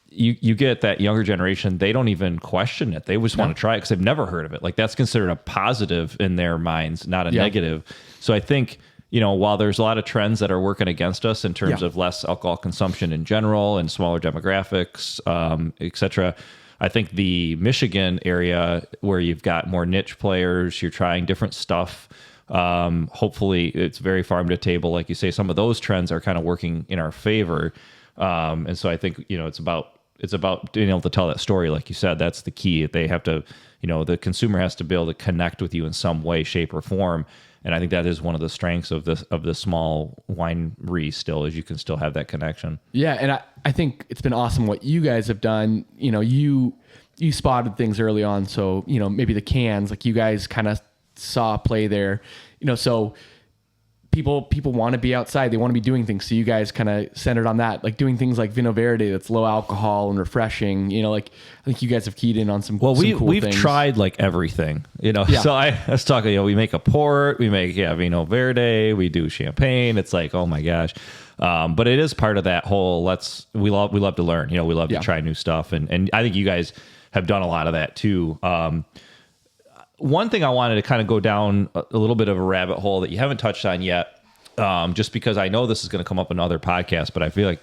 you get that younger generation, they don't even question it. They just want to try it because they've never heard of it. Like that's considered a positive in their minds, not a negative. So I think, you know, while there's a lot of trends that are working against us in terms of less alcohol consumption in general and smaller demographics, et cetera, I think the Michigan area where you've got more niche players, you're trying different stuff. Hopefully it's very farm to table. Like you say, some of those trends are kind of working in our favor. And so I think, you know, it's about being able to tell that story. Like you said, that's the key. They have to, you know, the consumer has to be able to connect with you in some way, shape or form. And I think that is one of the strengths of the small winery still, is you can still have that connection. Yeah. And I think it's been awesome what you guys have done. You know, you spotted things early on. So, you know, maybe the cans, like you guys kind of saw play there, you know, so people want to be outside. They want to be doing things. So you guys kind of centered on that, like doing things like Vino Verde that's low alcohol and refreshing. You know, like I think you guys have keyed in on some. Well, we've things. Tried like everything. You know, so I was talking. You know, we make a port, we make Vino Verde, we do champagne. It's like, oh my gosh, but it is part of that whole. We love to learn. You know, we love to try new stuff, and I think you guys have done a lot of that too. One thing I wanted to kind of go down a little bit of a rabbit hole that you haven't touched on yet, just because I know this is going to come up in other podcasts, but I feel like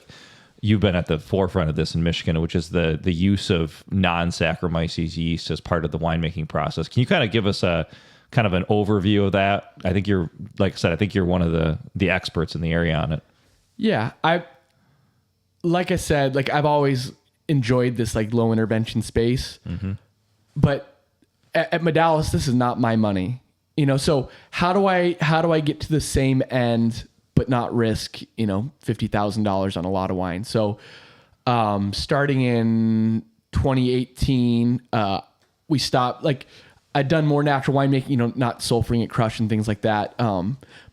you've been at the forefront of this in Michigan, which is the use of non-Saccharomyces yeast as part of the winemaking process. Can you kind of give us a kind of an overview of that? I think you're, like I said, I think you're one of the experts in the area on it. Yeah. Like I said, like I've always enjoyed this like low intervention space, but at Modales, this is not my money, you know. So how do I get to the same end but not risk, you know, $50,000 on a lot of wine? So starting in 2018, we stopped. Like I'd done more natural winemaking, you know, not sulfuring it, crush and things like that.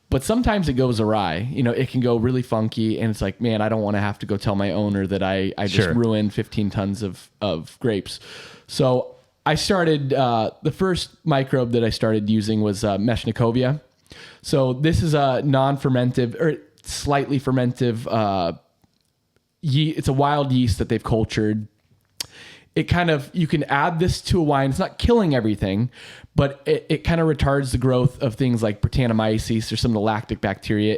But sometimes it goes awry. You know, it can go really funky, and it's like, man, I don't want to have to go tell my owner that I just ruined 15 tons of grapes. So I started, the first microbe that I started using was Meshnicovia. So this is a non-fermentive or slightly fermentive yeast. It's a wild yeast that they've cultured. It kind of, you can add this to a wine. It's not killing everything, but it kind of retards the growth of things like Brettanomyces or some of the lactic bacteria.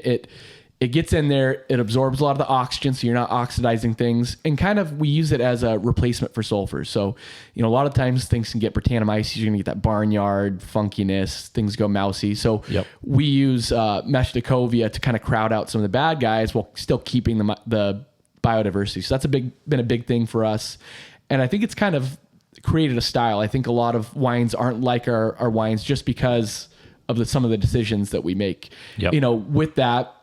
It gets in there, it absorbs a lot of the oxygen, so you're not oxidizing things, and kind of we use it as a replacement for sulfur. So, you know, a lot of times things can get Brettanomyces, you're gonna get that barnyard funkiness, things go mousy. So we use Meshnicovia to kind of crowd out some of the bad guys while still keeping the biodiversity. So that's been a big thing for us. And I think it's kind of created a style. I think a lot of wines aren't like our wines just because of some of the decisions that we make. Yep. With that,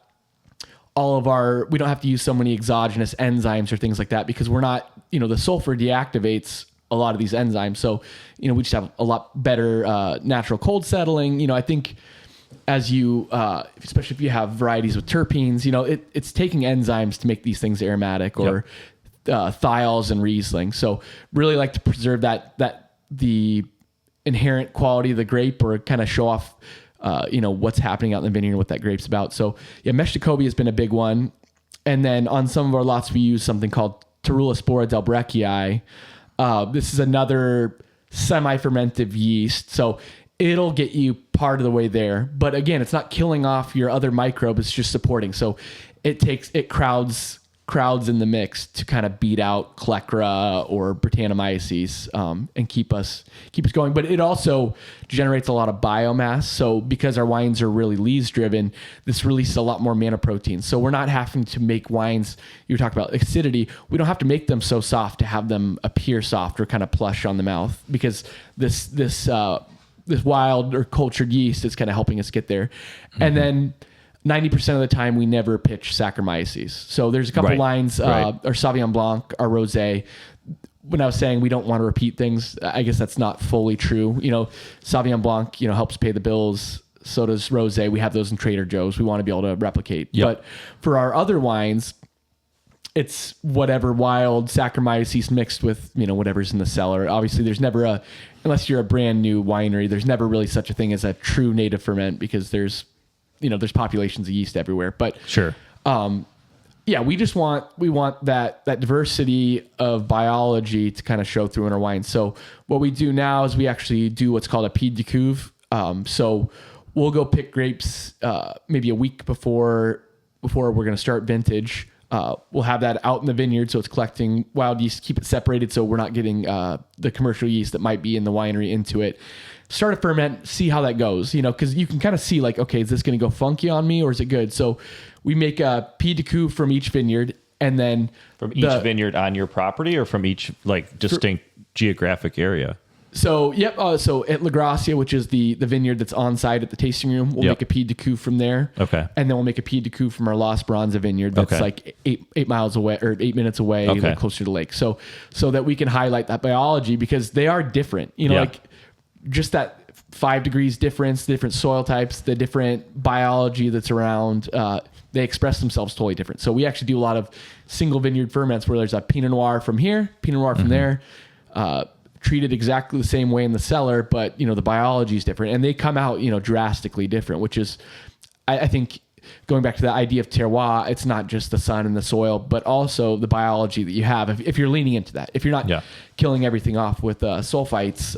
we don't have to use so many exogenous enzymes or things like that because we're not, the sulfur deactivates a lot of these enzymes. So, we just have a lot better natural cold settling. I think as you, especially if you have varieties with terpenes, it's taking enzymes to make these things aromatic or thiols and Riesling. So really like to preserve the inherent quality of the grape or kind of show off, what's happening out in the vineyard and what that grape's about. So yeah, Mesh Jacobi has been a big one. And then on some of our lots, we use something called Tarula delbreckii. This is another semi-fermentive yeast. So it'll get you part of the way there. But again, it's not killing off your other microbe. It's just supporting. So it crowds in the mix to kind of beat out Chlecra or Brettanomyces and keep us going. But it also generates a lot of biomass. So because our wines are really lees driven, this releases a lot more manna protein. So we're not having to make wines. You talk about acidity. We don't have to make them so soft to have them appear soft or kind of plush on the mouth because this wild or cultured yeast is kind of helping us get there. Mm-hmm. And then 90% of the time we never pitch Saccharomyces. So there's a couple lines, our Sauvignon Blanc, our Rosé. When I was saying we don't want to repeat things, I guess that's not fully true. Sauvignon Blanc, helps pay the bills. So does Rosé. We have those in Trader Joe's. We want to be able to replicate. Yep. But for our other wines, it's whatever wild Saccharomyces mixed with, whatever's in the cellar. Obviously there's never unless you're a brand new winery, there's never really such a thing as a true native ferment because there's populations of yeast everywhere, but sure. We want that diversity of biology to kind of show through in our wine. So what we do now is we actually do what's called a pied de cuve. So we'll go pick grapes, maybe a week before we're going to start vintage. We'll have that out in the vineyard. So it's collecting wild yeast, keep it separated. So we're not getting, the commercial yeast that might be in the winery into it. Start a ferment, see how that goes, because you can kind of see like, okay, is this going to go funky on me or is it good? So we make a pied de cuve from each vineyard and then from each vineyard on your property or from each like distinct geographic area. So, so at La Gracia, which is the vineyard that's on site at the tasting room, we'll make a pied de cuve from there. Okay. And then we'll make a pied de cuve from our Las Bronza vineyard that's like 8 miles away or 8 minutes away, like closer to the lake. So that we can highlight that biology because they are different, like just that 5 degrees difference, the different soil types, the different biology that's around, they express themselves totally different. So we actually do a lot of single vineyard ferments where there's a Pinot Noir from here, Pinot Noir from there, treated exactly the same way in the cellar, but the biology is different and they come out, drastically different, which is, I think going back to the idea of terroir, it's not just the sun and the soil, but also the biology that you have. If you're leaning into that, if you're not killing everything off with sulfites,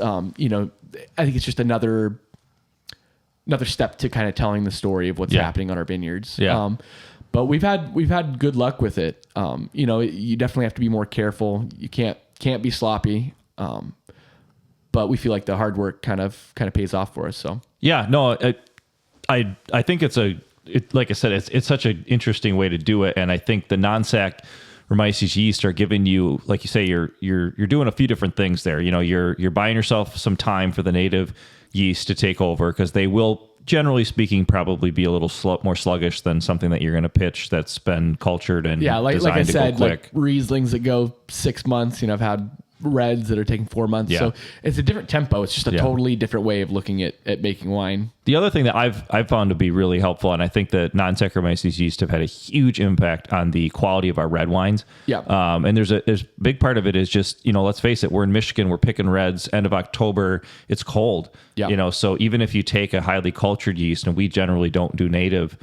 I think it's just another step to kind of telling the story of what's happening on our vineyards. Yeah. But we've had good luck with it. You definitely have to be more careful. You can't be sloppy. But we feel like the hard work kind of pays off for us. So yeah, no, I think like I said, it's such an interesting way to do it. And I think the non-Saccharomyces yeast are giving you, like you say, you're doing a few different things there. You're buying yourself some time for the native yeast to take over because they will, generally speaking, probably be a little more sluggish than something that you're going to pitch that's been cultured and like I said, like Rieslings that go 6 months. I've had reds that are taking 4 months. So it's a different tempo. It's just a totally different way of looking at making wine. The other thing that I've found to be really helpful, and I think that non-Saccharomyces yeast have had a huge impact on the quality of our red wines. Yeah. And there's a big part of it is just, let's face it, we're in Michigan, we're picking reds, end of October, it's cold. Yeah. So even if you take a highly cultured yeast, and we generally don't do native,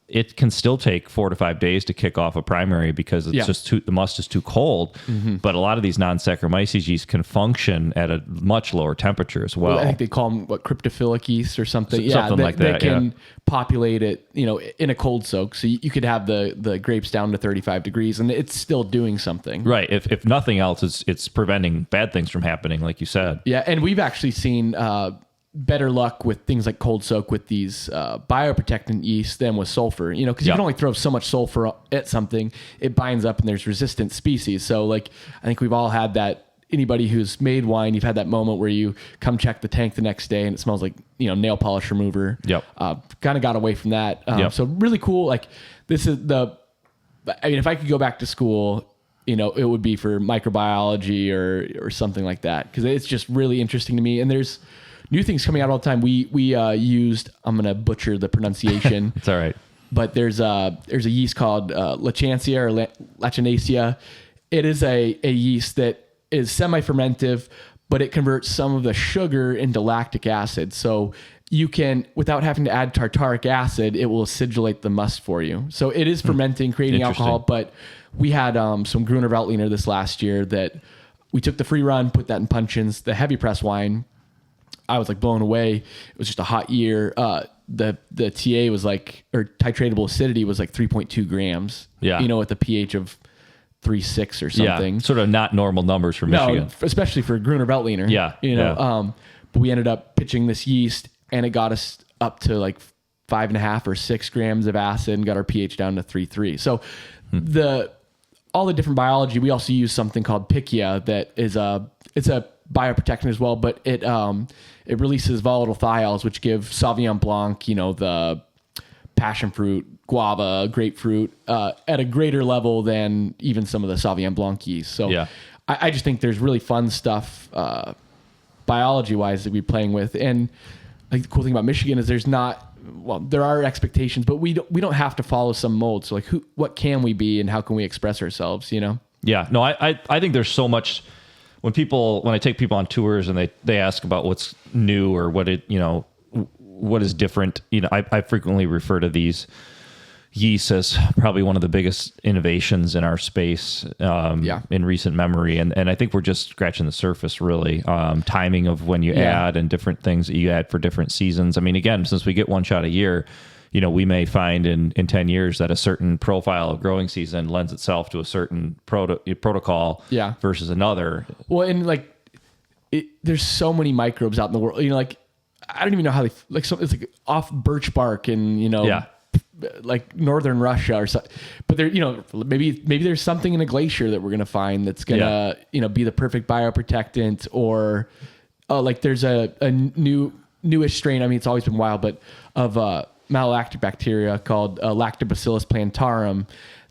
it can still take 4 to 5 days to kick off a primary because it's just the must is too cold. Mm-hmm. But a lot of these non-Saccharomyces yeast can function at a much lower temperature as well. I think they call them cryptophilic yeast or something. Something like that. They can populate it, in a cold soak. So you could have the grapes down to 35 degrees and it's still doing something. Right. If nothing else, it's preventing bad things from happening, like you said. Yeah, and we've actually seen better luck with things like cold soak with these bioprotectant yeast than with sulfur, you know, because you can only throw so much sulfur at something, it binds up and there's resistant species. So like, I think we've all had that. Anybody who's made wine, you've had that moment where you come check the tank the next day and it smells like, you know, nail polish remover. Yep. Kind of got away from that. So really cool. Like this is I mean, if I could go back to school, you know, it would be for microbiology or something like that. Cause it's just really interesting to me. And there's new things coming out all the time. We used, I'm going to butcher the pronunciation. It's all right. But there's a yeast called Lachantia or Lachanacea. It is a yeast that is semi-fermentive, but it converts some of the sugar into lactic acid. So you can, without having to add tartaric acid, it will acidulate the must for you. So it is fermenting, creating alcohol, but we had some Gruner Veltliner this last year that we took the free run, put that in puncheons, the heavy press wine. I was like blown away. It was just a hot year. The TA was like, or titratable acidity was like 3.2 grams. Yeah. You know, with a pH of 3.6 or something. Yeah, sort of not normal numbers for Michigan. No, especially for Gruner Veltliner. Yeah. You know, but we ended up pitching this yeast and it got us up to like 5.5 or 6 grams of acid and got our pH down to 3.3. So all the different biology, we also use something called Pichia that is it's a bioprotectant as well, but it releases volatile thiols, which give Sauvignon Blanc, you know, the passion fruit, guava, grapefruit, at a greater level than even some of the Sauvignon Blanc yeast. So I just think there's really fun stuff, biology wise, that we're playing with. And like the cool thing about Michigan is there are expectations, but we don't have to follow some mold. So like what can we be and how can we express ourselves, you know? Yeah, no, I think there's so much when I take people on tours and they ask about what's new or what is different, you know, I frequently refer to these yeast as probably one of the biggest innovations in our space in recent memory. And I think we're just scratching the surface, really. Timing of when you add and different things that you add for different seasons. I mean, again, since we get one shot a year, you know, we may find in 10 years that a certain profile of growing season lends itself to a certain protocol versus another. Well, and like, there's so many microbes out in the world, you know, like, I don't even know how it's like off birch bark and, you know, like northern Russia or something. But there, you know, maybe there's something in a glacier that we're going to find that's going to, you know, be the perfect bioprotectant, or like there's a newish strain. I mean, it's always been wild, but of malolactic bacteria called Lactobacillus plantarum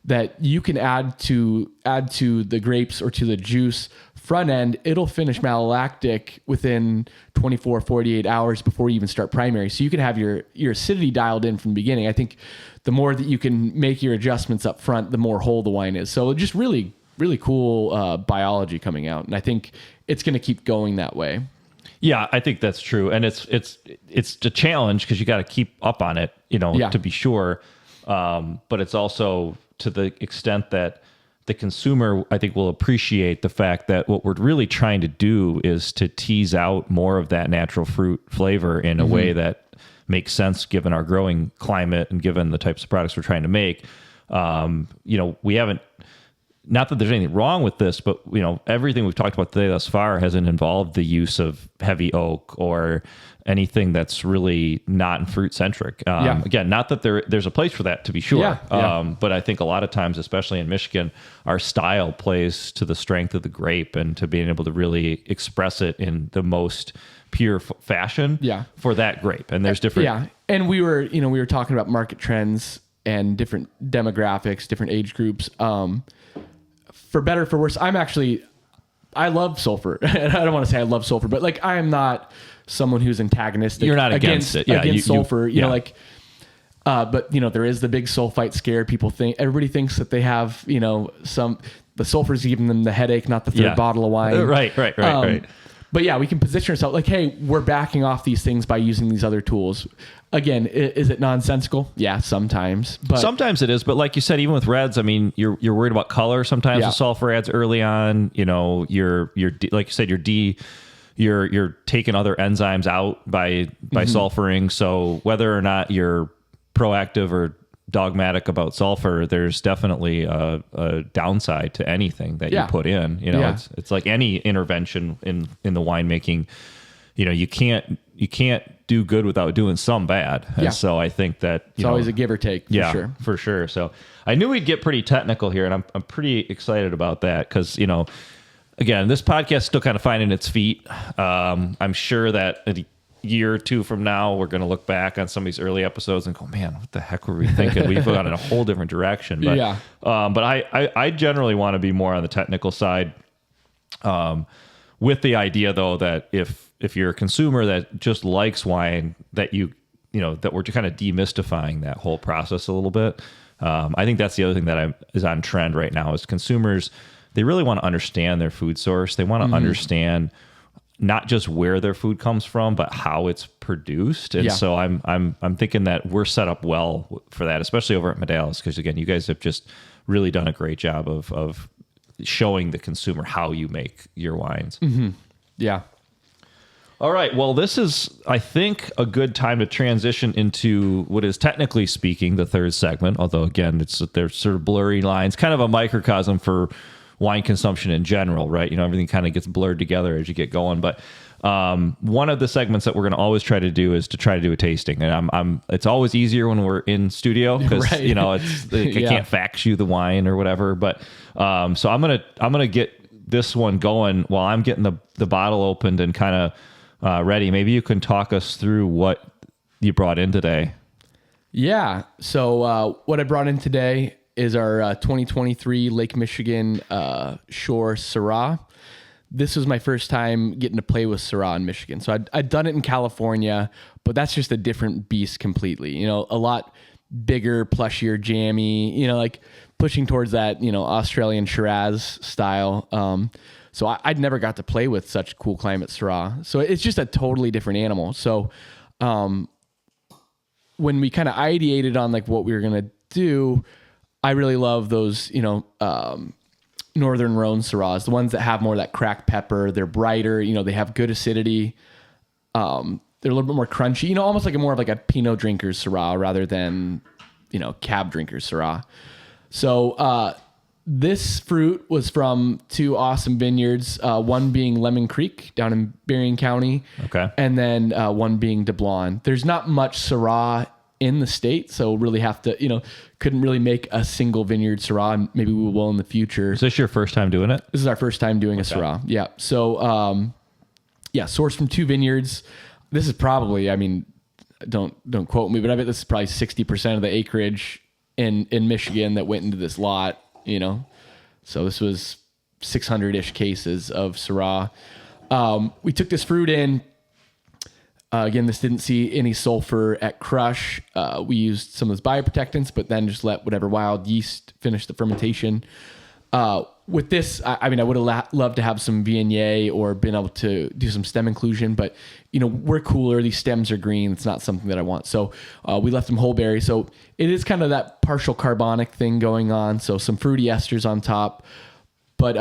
that you can add to the grapes or to the juice front end. It'll finish malolactic within 24, 48 hours before you even start primary. So you can have your acidity dialed in from the beginning. I think the more that you can make your adjustments up front, the more whole the wine is. So just really, really cool biology coming out. And I think it's going to keep going that way. Yeah, I think that's true. And it's a challenge because you got to keep up on it, you know, to be sure. But it's also to the extent that the consumer, I think, will appreciate the fact that what we're really trying to do is to tease out more of that natural fruit flavor in a way that makes sense given our growing climate and given the types of products we're trying to make. You know, we haven't, not that there's anything wrong with this, but, you know, everything we've talked about today thus far hasn't involved the use of heavy oak or anything that's really not fruit centric. Again, not that there's a place for that, to be sure. But I think a lot of times, especially in Michigan, our style plays to the strength of the grape and to being able to really express it in the most pure fashion for that grape. And there's different. And we were talking about market trends and different demographics, different age groups. For better, for worse, I love sulfur. I don't want to say I love sulfur, but like I am not someone who's antagonistic. You're not against it. Against sulfur. You know, like, but you know, there is the big sulfite scare. Everybody thinks that they have, you know, the sulfur's giving them the headache, not the third bottle of wine. Right. But yeah, we can position ourselves like, hey, we're backing off these things by using these other tools. Again, is it nonsensical? Yeah, sometimes. But sometimes it is. But like you said, even with reds, I mean, you're worried about color. Sometimes the sulfur adds early on. You know, you're like you said, you're taking other enzymes out by sulfuring. So whether or not you're proactive or dogmatic about sulfur, there's definitely a downside to anything that you put in. You know, it's like any intervention in the winemaking, you can't do good without doing some bad. And so I think that it's always a give or take. For sure. So I knew we'd get pretty technical here, and I'm pretty excited about that because, again, this podcast is still kind of finding its feet. I'm sure that a year or two from now, we're going to look back on some of these early episodes and go, man, what the heck were we thinking? We've gone in a whole different direction. But, but I generally want to be more on the technical side, with the idea, though, that if you're a consumer that just likes wine, that that we're kind of demystifying that whole process a little bit. I think that's the other thing that is on trend right now is consumers, they really want to understand their food source. They want to understand not just where their food comes from, but how it's produced. And so I'm thinking that we're set up well for that, especially over at Modales, because again, you guys have just really done a great job of showing the consumer how you make your wines. Yeah. All right. Well, this is, I think, a good time to transition into what is technically speaking the third segment. Although, again, there's sort of blurry lines, kind of a microcosm for wine consumption in general, right? Everything kind of gets blurred together as you get going. But one of the segments that we're going to always try to do is to try to do a tasting. And it's always easier when we're in studio because I can't fax you the wine or whatever. But so I'm gonna get this one going while I'm getting the bottle opened and kind of ready. Maybe you can talk us through what you brought in today. Yeah. So what I brought in today is our 2023 Lake Michigan Shore Syrah. This was my first time getting to play with Syrah in Michigan. So I'd done it in California, but that's just a different beast completely. A lot bigger, plushier, jammy, like pushing towards that, Australian Shiraz style. So I'd never got to play with such cool climate Syrah. So it's just a totally different animal. So when we kind of ideated on like what we were going to do, I really love those, Northern Rhone Syrahs, the ones that have more of that cracked pepper. They're brighter, they have good acidity. They're a little bit more crunchy, almost like more of like a Pinot drinker's Syrah rather than, cab drinker's Syrah. So this fruit was from two awesome vineyards, one being Lemon Creek down in Berrien County. Okay. And then one being DeBlanc. There's not much Syrah in the state, so really have to, couldn't really make a single vineyard Syrah. Maybe we will in the future. Is this your first time doing it? This is our first time doing a Syrah. Yeah. So, sourced from two vineyards. This is probably, don't quote me, but I bet this is probably 60% of the acreage in Michigan that went into this lot, So this was 600-ish cases of Syrah. We took this fruit in. Again, this didn't see any sulfur at crush. We used some of those bioprotectants, but then just let whatever wild yeast finish the fermentation. With this, I would have loved to have some Viognier or been able to do some stem inclusion, but we're cooler. These stems are green. It's not something that I want. So we left them whole berry. So it is kind of that partial carbonic thing going on. So some fruity esters on top. But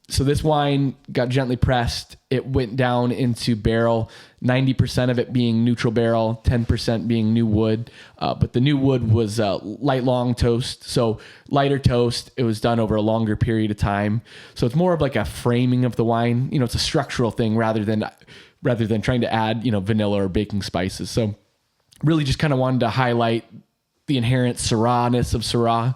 so this wine got gently pressed. It went down into barrel, 90% of it being neutral barrel, 10% being new wood. But the new wood was light long toast. So lighter toast. It was done over a longer period of time. So it's more of like a framing of the wine. It's a structural thing rather than trying to add, vanilla or baking spices. So really just kind of wanted to highlight the inherent Syrah-ness of Syrah.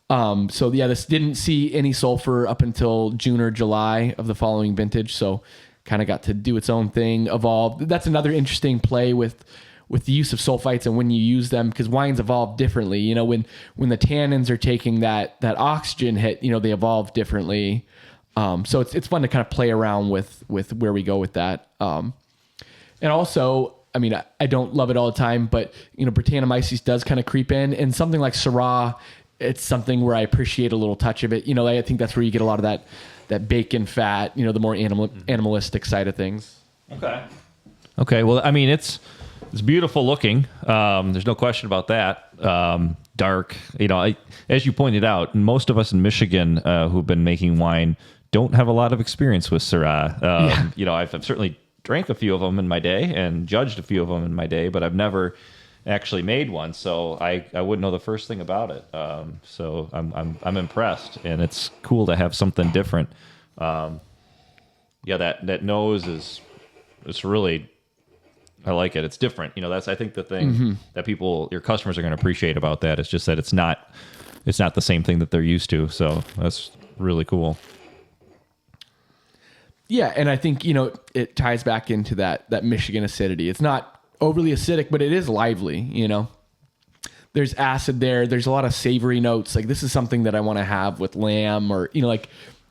This didn't see any sulfur up until June or July of the following vintage. So kind of got to do its own thing, evolve. That's another interesting play with the use of sulfites and when you use them, because wines evolve differently. When the tannins are taking that oxygen hit, they evolve differently. So it's fun to kind of play around with where we go with that. And also, I don't love it all the time, but Brettanomyces does kind of creep in, and something like Syrah, it's something where I appreciate a little touch of it. I think that's where you get a lot of that bacon fat, the more animalistic side of things. Okay. Well, it's beautiful looking. There's no question about that. Dark, as you pointed out, most of us in Michigan who've been making wine don't have a lot of experience with Syrah. I've certainly drank a few of them in my day and judged a few of them in my day, but I've never actually made one, so I wouldn't know the first thing about it. So I'm impressed, and it's cool to have something different. That nose is it's really, I like it. It's different. That's, I think, the thing that your customers are going to appreciate about that is just that it's not the same thing that they're used to. So that's really cool. Yeah, and I think, it ties back into that Michigan acidity. It's not overly acidic, but it is lively, There's acid there. There's a lot of savory notes. Like, this is something that I want to have with lamb or, like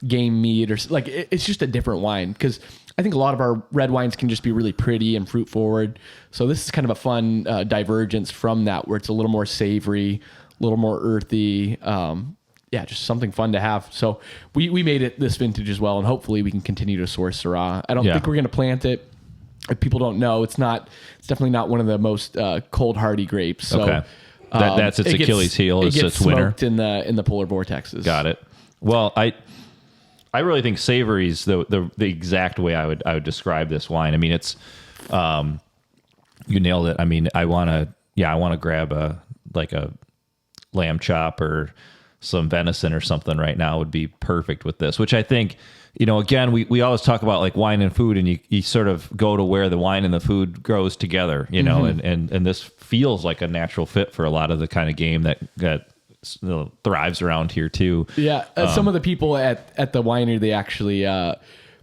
game meat, or like, it's just a different wine, because I think a lot of our red wines can just be really pretty and fruit forward. So this is kind of a fun divergence from that, where it's a little more savory, a little more earthy. Just something fun to have. So we made it this vintage as well, and hopefully we can continue to source Syrah. I don't think we're going to plant it. If people don't know, it's definitely not one of the most cold hardy grapes. So okay. That's its Achilles heel. It gets its winter smoked in the polar vortexes. Got it. Well, I really think savory is the exact way I would describe this wine. I mean, it's you nailed it. I mean, I want to grab a lamb chop or some venison or something right now would be perfect with this, which I think, again, we always talk about like wine and food, and you sort of go to where the wine and the food grows together, and this feels like a natural fit for a lot of the kind of game that thrives around here too. Yeah. Some of the people at the winery, they actually,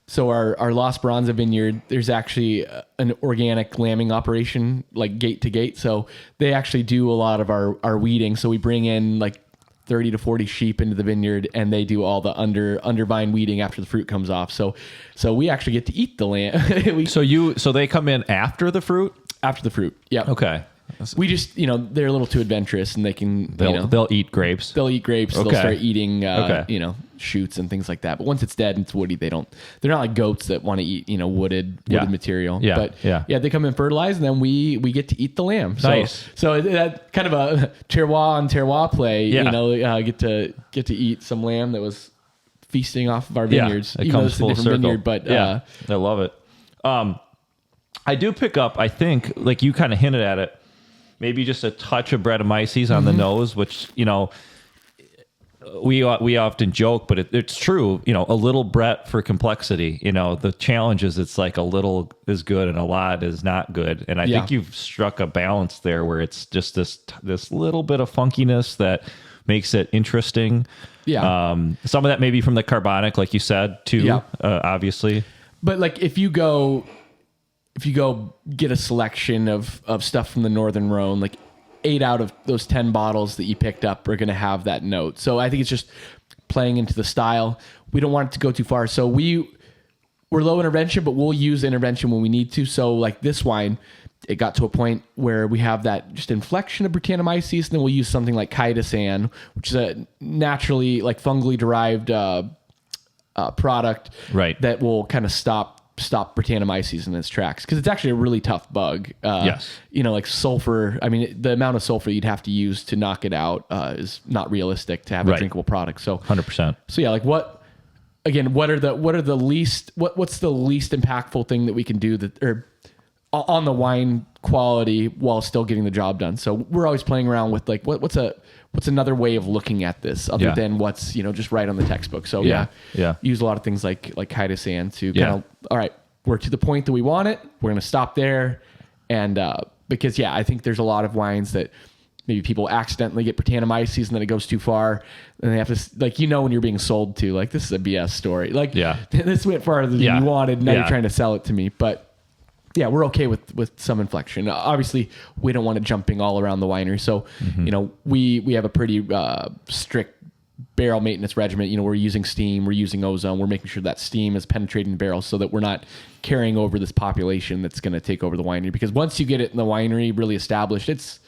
so our Las Bronza vineyard, there's actually an organic lambing operation, like gate to gate. So they actually do a lot of our weeding. So we bring in like 30 to 40 sheep into the vineyard, and they do all the undervine weeding after the fruit comes off. So we actually get to eat the lamb. So they come in after the fruit? After the fruit. Yeah. Okay. We just, they're a little too adventurous, and they'll eat grapes. They'll eat grapes. Okay. They'll start eating, shoots and things like that. But once it's dead and it's woody, they're not like goats that want to eat, wooded material. Yeah. But they come in fertilized, and then we get to eat the lamb. Nice. So that kind of a terroir on terroir play, get to eat some lamb that was feasting off of our vineyards. It comes full circle. Vineyard, but I love it. I do pick up, I think, like you kind of hinted at it, maybe just a touch of Brettanomyces on the nose, which, we often joke, but it's true, a little Brett for complexity. The challenge is it's like a little is good and a lot is not good. And I think you've struck a balance there where it's just this little bit of funkiness that makes it interesting. Yeah. Some of that maybe from the carbonic, like you said, too, obviously. But like if you go get a selection of stuff from the Northern Rhone, like 8 out of those 10 bottles that you picked up are going to have that note. So I think it's just playing into the style. We don't want it to go too far. So we're low intervention, but we'll use intervention when we need to. So like this wine, it got to a point where we have that just inflection of Brettanomyces, and then we'll use something like chitosan, which is a naturally like fungally derived product that will kind of stop Brettanomyces in its tracks, because it's actually a really tough bug. Yes. Like sulfur. I mean, the amount of sulfur you'd have to use to knock it out is not realistic to have a drinkable product. So 100%. So yeah, like what's the least impactful thing that we can do on the wine quality while still getting the job done. So we're always playing around with like what's another way of looking at this other than what's just right on the textbook. So use a lot of things like chitosan to kind of, all right, we're to the point that we want it, we're going to stop there. And because I think there's a lot of wines that maybe people accidentally get Brettanomyces and then it goes too far, and they have to, like, when you're being sold to, like, this is a BS story, like this went farther than you wanted, now you're trying to sell it to me. But we're okay with some inflection. Obviously, we don't want it jumping all around the winery. So, we have a pretty strict barrel maintenance regimen. We're using steam, we're using ozone, we're making sure that steam is penetrating the barrel so that we're not carrying over this population that's going to take over the winery. Because once you get it in the winery really established, it's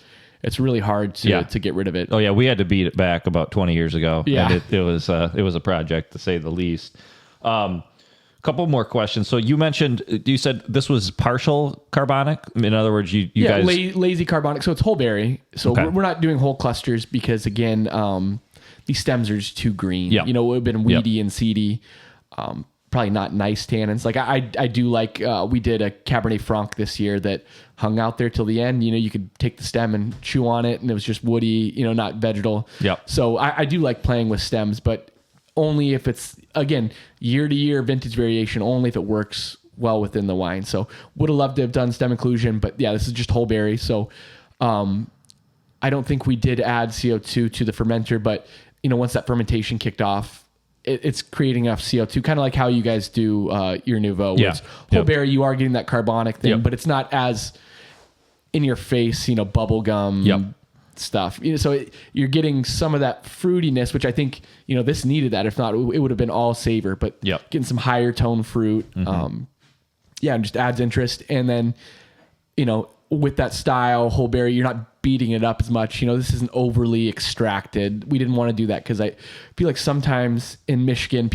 really hard to get rid of it. Oh yeah, we had to beat it back about 20 years ago. Yeah, and it was a project, to say the least. Couple more questions. So you said this was partial carbonic. In other words, you guys lazy carbonic. So it's whole berry. So we're not doing whole clusters because, again, these stems are just too green. It would have been weedy and seedy. Probably not nice tannins. Like I do like, we did a Cabernet Franc this year that hung out there till the end. You could take the stem and chew on it, and it was just woody, not vegetal. Yep. So I do like playing with stems, but only if it's, again, year to year vintage variation, only if it works well within the wine. So would have loved to have done stem inclusion, but yeah, this is just whole berry. So I don't think we did add CO2 to the fermenter, but once that fermentation kicked off, it's creating enough CO2, kind of like how you guys do your Nouveau. Yeah. Whole berry, you are getting that carbonic thing, but it's not as in your face, bubble gum stuff. So you're getting some of that fruitiness, which I think, this needed that. If not, it would have been all savor, but getting some higher tone fruit. And just adds interest. And then, with that style, whole berry, you're not beating it up as much. This isn't overly extracted. We didn't want to do that because I feel like sometimes in Michigan,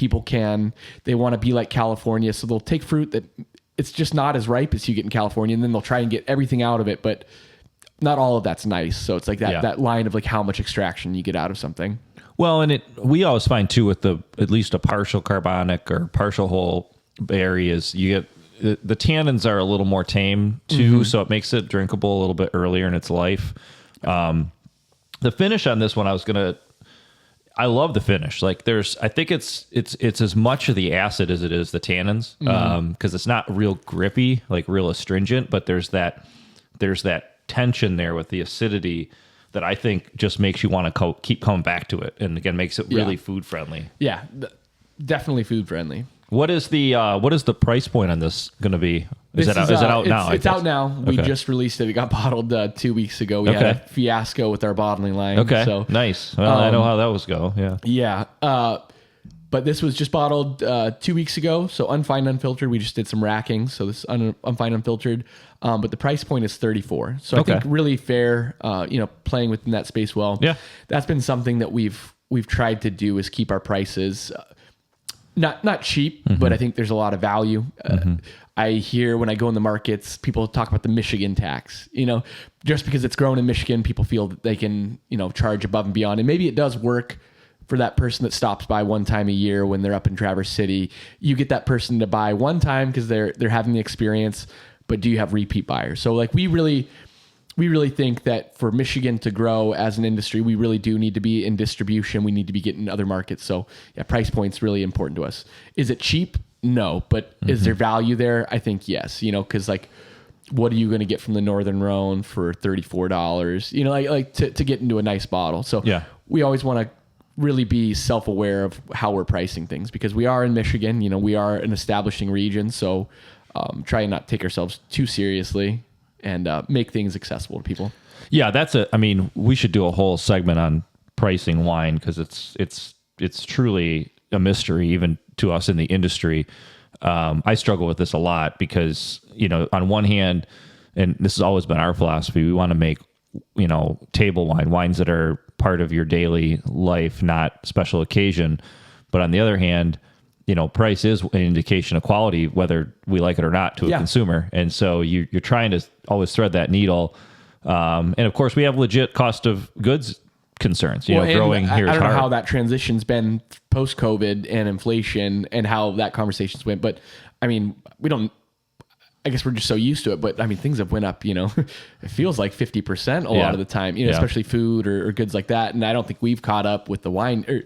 they want to be like California. So they'll take fruit that it's just not as ripe as you get in California, and then they'll try and get everything out of it, but not all of that's nice. So it's like that line of like how much extraction you get out of something. Well, and we always find too with at least a partial carbonic or partial whole berry is you get the tannins are a little more tame too, so it makes it drinkable a little bit earlier in its life. The finish on this one, I love the finish. Like I think it's as much of the acid as it is the tannins, because it's not real grippy, like real astringent, but there's that tension there with the acidity that I think just makes you want to keep coming back to it, and again makes it really food friendly. Yeah, definitely food friendly. What is the price point on this going to be? Is it out now? It's out now. We just released it. It got bottled 2 weeks ago. We had a fiasco with our bottling line. Okay, so nice. Well, I know how that was go. Yeah. Yeah. But this was just bottled 2 weeks ago. So unfined, unfiltered. We just did some racking. So this unfined, unfiltered. But the price point is $34. So I think really fair. Playing within that space well. Yeah. That's been something that we've tried to do is keep our prices not cheap, but I think there's a lot of value. I hear when I go in the markets, people talk about the Michigan tax. Just because it's grown in Michigan, people feel that they can, charge above and beyond. And maybe it does work for that person that stops by one time a year when they're up in Traverse City. You get that person to buy one time because they're having the experience, but do you have repeat buyers? So like we really think that for Michigan to grow as an industry, we really do need to be in distribution. We need to be getting other markets. So yeah, price point's really important to us. Is it cheap? No, but is there value there? I think yes, cause like, what are you going to get from the Northern Rhone for $34? Like to get into a nice bottle. So we always want to really be self-aware of how we're pricing things because we are in Michigan, we are an establishing region. So try and not take ourselves too seriously and make things accessible to people. Yeah, we should do a whole segment on pricing wine because it's truly a mystery even to us in the industry. I struggle with this a lot because, on one hand, and this has always been our philosophy, we want to make, table wines that are part of your daily life, not special occasion. But on the other hand, price is an indication of quality, whether we like it or not to a consumer. And so you're trying to always thread that needle. And of course we have legit cost of goods concerns, growing here is hard. I don't know how that transition's been post-COVID and inflation and how that conversations went, but I guess we're just so used to it, but things have went up, it feels like 50% a lot of the time, especially food or goods like that. And I don't think we've caught up with the wine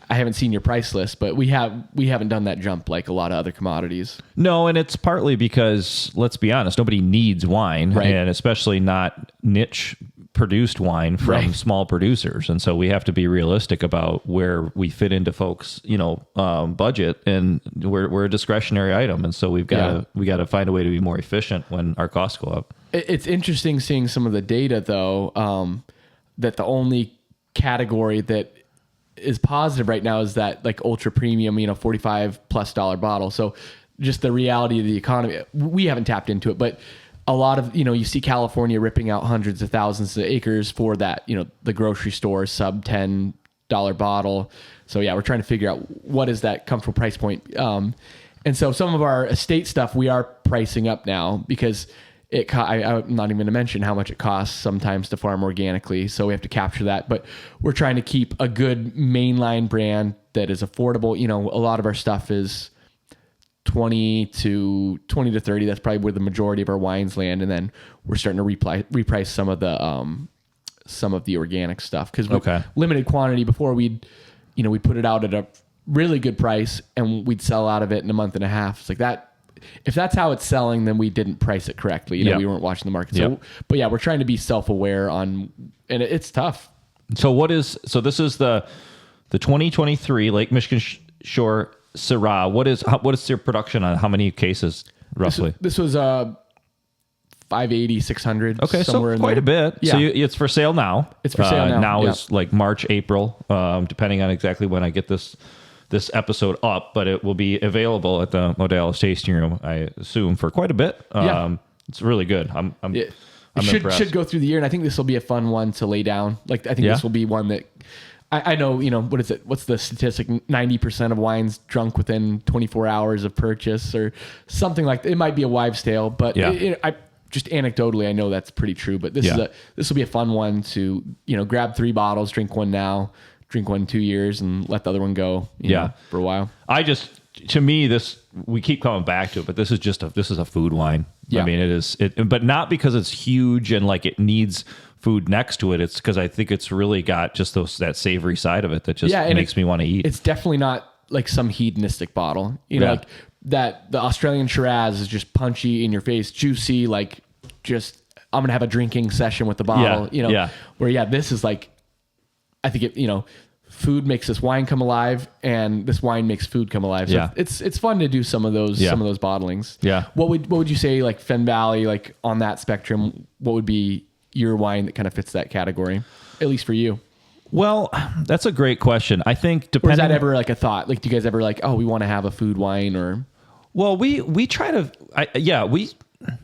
I haven't seen your price list, but we haven't done that jump like a lot of other commodities. No, and it's partly because, let's be honest, nobody needs wine, right? And especially not niche produced wine from small producers. And so we have to be realistic about where we fit into folks, budget, and we're a discretionary item. And so we got to find a way to be more efficient when our costs go up. It's interesting seeing some of the data though, that the only category that is positive right now is that like ultra premium, $45+ bottle. So just the reality of the economy, we haven't tapped into it, but a lot of, you see California ripping out hundreds of thousands of acres for that, the grocery store sub $10 bottle. So yeah, we're trying to figure out what is that comfortable price point. And so some of our estate stuff, we are pricing up now because I'm not even going to mention how much it costs sometimes to farm organically. So we have to capture that, but we're trying to keep a good mainline brand that is affordable. A lot of our stuff is 20 to 30. That's probably where the majority of our wines land. And then we're starting to reprice some of the organic stuff. Cause limited quantity before we'd put it out at a really good price and we'd sell out of it in a month and a half. It's like that if that's how it's selling, then we didn't price it correctly. We weren't watching the market. So, but yeah, we're trying to be self-aware and it's tough. So this is the 2023 Lake Michigan Shore Syrah. What is your production on how many cases roughly? This was 580, 600. Okay, so quite a bit. Yeah. So it's for sale now. It's for sale now. Now is like March, April, depending on exactly when I get this episode up, but it will be available at the Modales tasting room, I assume, for quite a bit. It's really good. I'm impressed. Should go through the year, and I think this will be a fun one to lay down. Like I think this will be one that I know, what is it? What's the statistic? 90% of wines drunk within 24 hours of purchase or something like that. It might be a wives' tale, but I just anecdotally, I know that's pretty true, but this will be a fun one to, grab 3 bottles, drink one now, drink one in 2 years, and let the other one go, for a while. To me, we keep coming back to it, but this is a food wine. Yeah. I mean, but not because it's huge and like it needs food next to it. It's because I think it's really got just that savory side of it that just makes me want to eat. It's definitely not like some hedonistic bottle, like that. The Australian Shiraz is just punchy in your face, juicy, like just I'm gonna have a drinking session with the bottle. Where this is like, I think it, food makes this wine come alive, and this wine makes food come alive. So it's fun to do some of those bottlings. Yeah. What would you say, like Fen Valley, like on that spectrum, what would be your wine that kind of fits that category, at least for you? Well, that's a great question. I think or is that ever like a thought? Like, do you guys ever like, we want to have a food wine or? Well, we try to,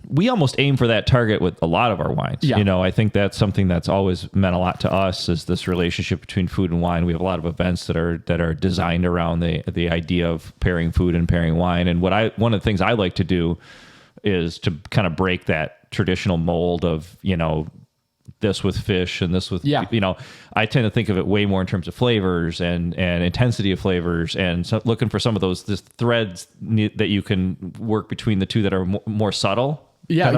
we almost aim for that target with a lot of our wines. Yeah. I think that's something that's always meant a lot to us, is this relationship between food and wine. We have a lot of events that are designed around the idea of pairing food and pairing wine. And one of the things I like to do is to kind of break that traditional mold of, this with fish and this with, I tend to think of it way more in terms of flavors and intensity of flavors, and so looking for some of those threads that you can work between the two that are more subtle. Yeah,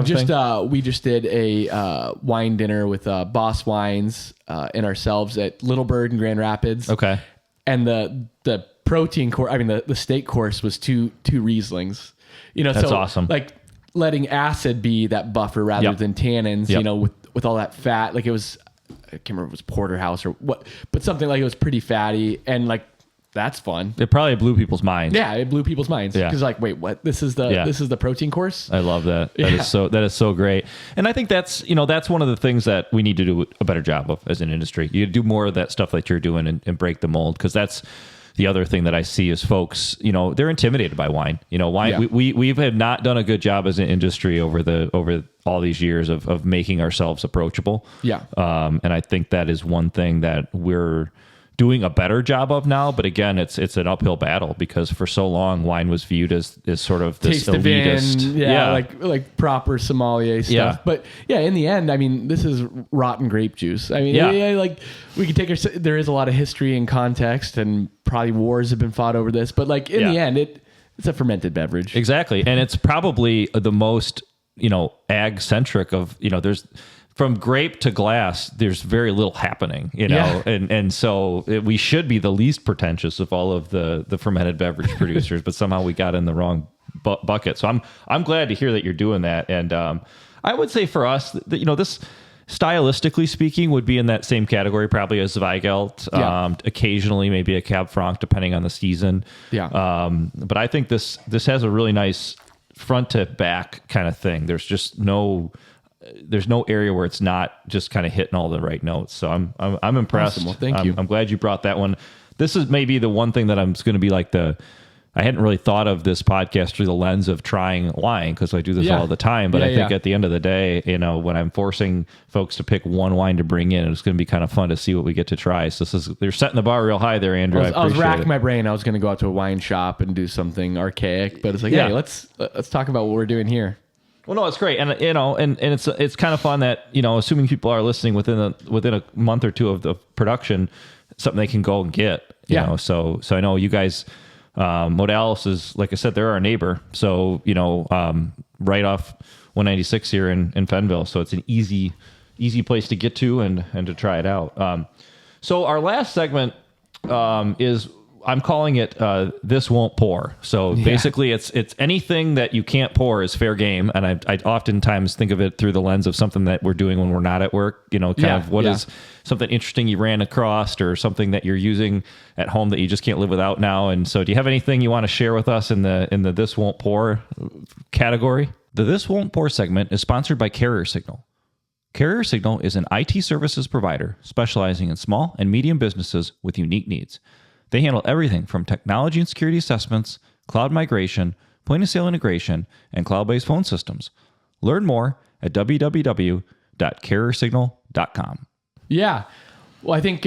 we just did a wine dinner with Boss Wines and ourselves at Little Bird in Grand Rapids. Okay. And the protein course, the steak course was two Rieslings. That's awesome. Like letting acid be that buffer rather than tannins, with all that fat. Like it was, I can't remember if it was porterhouse or what, but something like it was pretty fatty, and like that's fun. It probably blew people's minds. Yeah, it blew people's minds. Yeah. Because like, wait, what? This is the protein course? I love that. That is so great. And I think that's one of the things that we need to do a better job of as an industry. You do more of that stuff that you're doing and break the mold, because that's the other thing that I see is folks, they're intimidated by wine. Wine. Yeah. We have not done a good job as an industry over all these years of making ourselves approachable. Yeah. And I think that is one thing that we're doing a better job of now. But again, it's an uphill battle, because for so long wine was viewed as sort of this taste elitist, like proper sommelier stuff. Yeah. But in the end, this is rotten grape juice. Like we can there is a lot of history and context, and probably wars have been fought over this, but like in the end, it's a fermented beverage. Exactly. And it's probably the most, ag centric of, there's, from grape to glass, there's very little happening, and so we should be the least pretentious of all of the fermented beverage producers, but somehow we got in the wrong bucket. So I'm glad to hear that you're doing that, and I would say for us, that, this stylistically speaking would be in that same category probably as Zweigelt. Occasionally maybe a Cab Franc, depending on the season. But I think this has a really nice front to back kind of thing. There's no area where it's not just kind of hitting all the right notes. So I'm impressed. Awesome. Well, thank you. I'm glad you brought that one. This is maybe the one thing that I'm going to be like I hadn't really thought of this podcast through the lens of trying wine, because I do this all the time. But I think at the end of the day, when I'm forcing folks to pick one wine to bring in, it's going to be kind of fun to see what we get to try. So they're setting the bar real high there, Andrew. I was racking my brain. I was going to go out to a wine shop and do something archaic, but it's like, hey, let's talk about what we're doing here. Well, no, it's great, and and it's kind of fun that assuming people are listening within a month or two of the production, something they can go and get. So I know you guys. Modales is, like I said, they're our neighbor. So, right off 196 here in Fenville. So it's an easy place to get to and to try it out. So our last segment is I'm calling it This Won't Pour. So basically it's anything that you can't pour is fair game. And I oftentimes think of it through the lens of something that we're doing when we're not at work, kind of what is something interesting you ran across or something that you're using at home that you just can't live without now. And so do you have anything you want to share with us in the This Won't Pour category? The This Won't Pour segment is sponsored by Carrier Signal. Carrier Signal is an IT services provider specializing in small and medium businesses with unique needs. They handle everything from technology and security assessments, cloud migration, point-of-sale integration, and cloud-based phone systems. Learn more at www.carriersignal.com. Yeah. Well, I think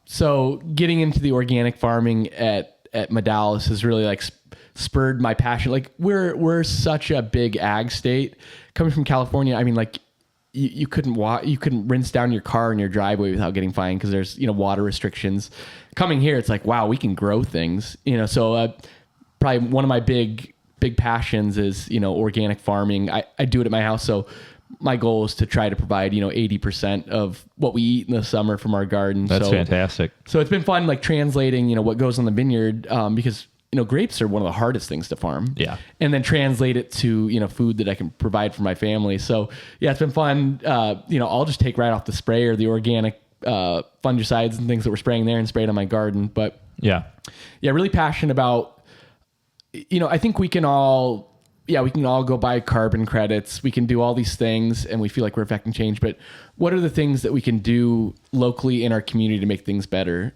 so getting into the organic farming at Modales has really like spurred my passion. Like we're such a big ag state. Coming from California, I mean, like you couldn't rinse down your car in your driveway without getting fined because there's water restrictions. Coming here, it's like, wow, we can grow things. So probably one of my big passions is organic farming. I do it at my house, so my goal is to try to provide 80% of what we eat in the summer from our garden. That's fantastic. So it's been fun, like translating what goes on the vineyard, because grapes are one of the hardest things to farm. Yeah. And then translate it to, food that I can provide for my family. So yeah, it's been fun. I'll just take right off the sprayer, the organic fungicides and things that we're spraying there and spray it on my garden. But yeah, really passionate about, I think we can all go buy carbon credits. We can do all these things and we feel like we're affecting change, but what are the things that we can do locally in our community to make things better?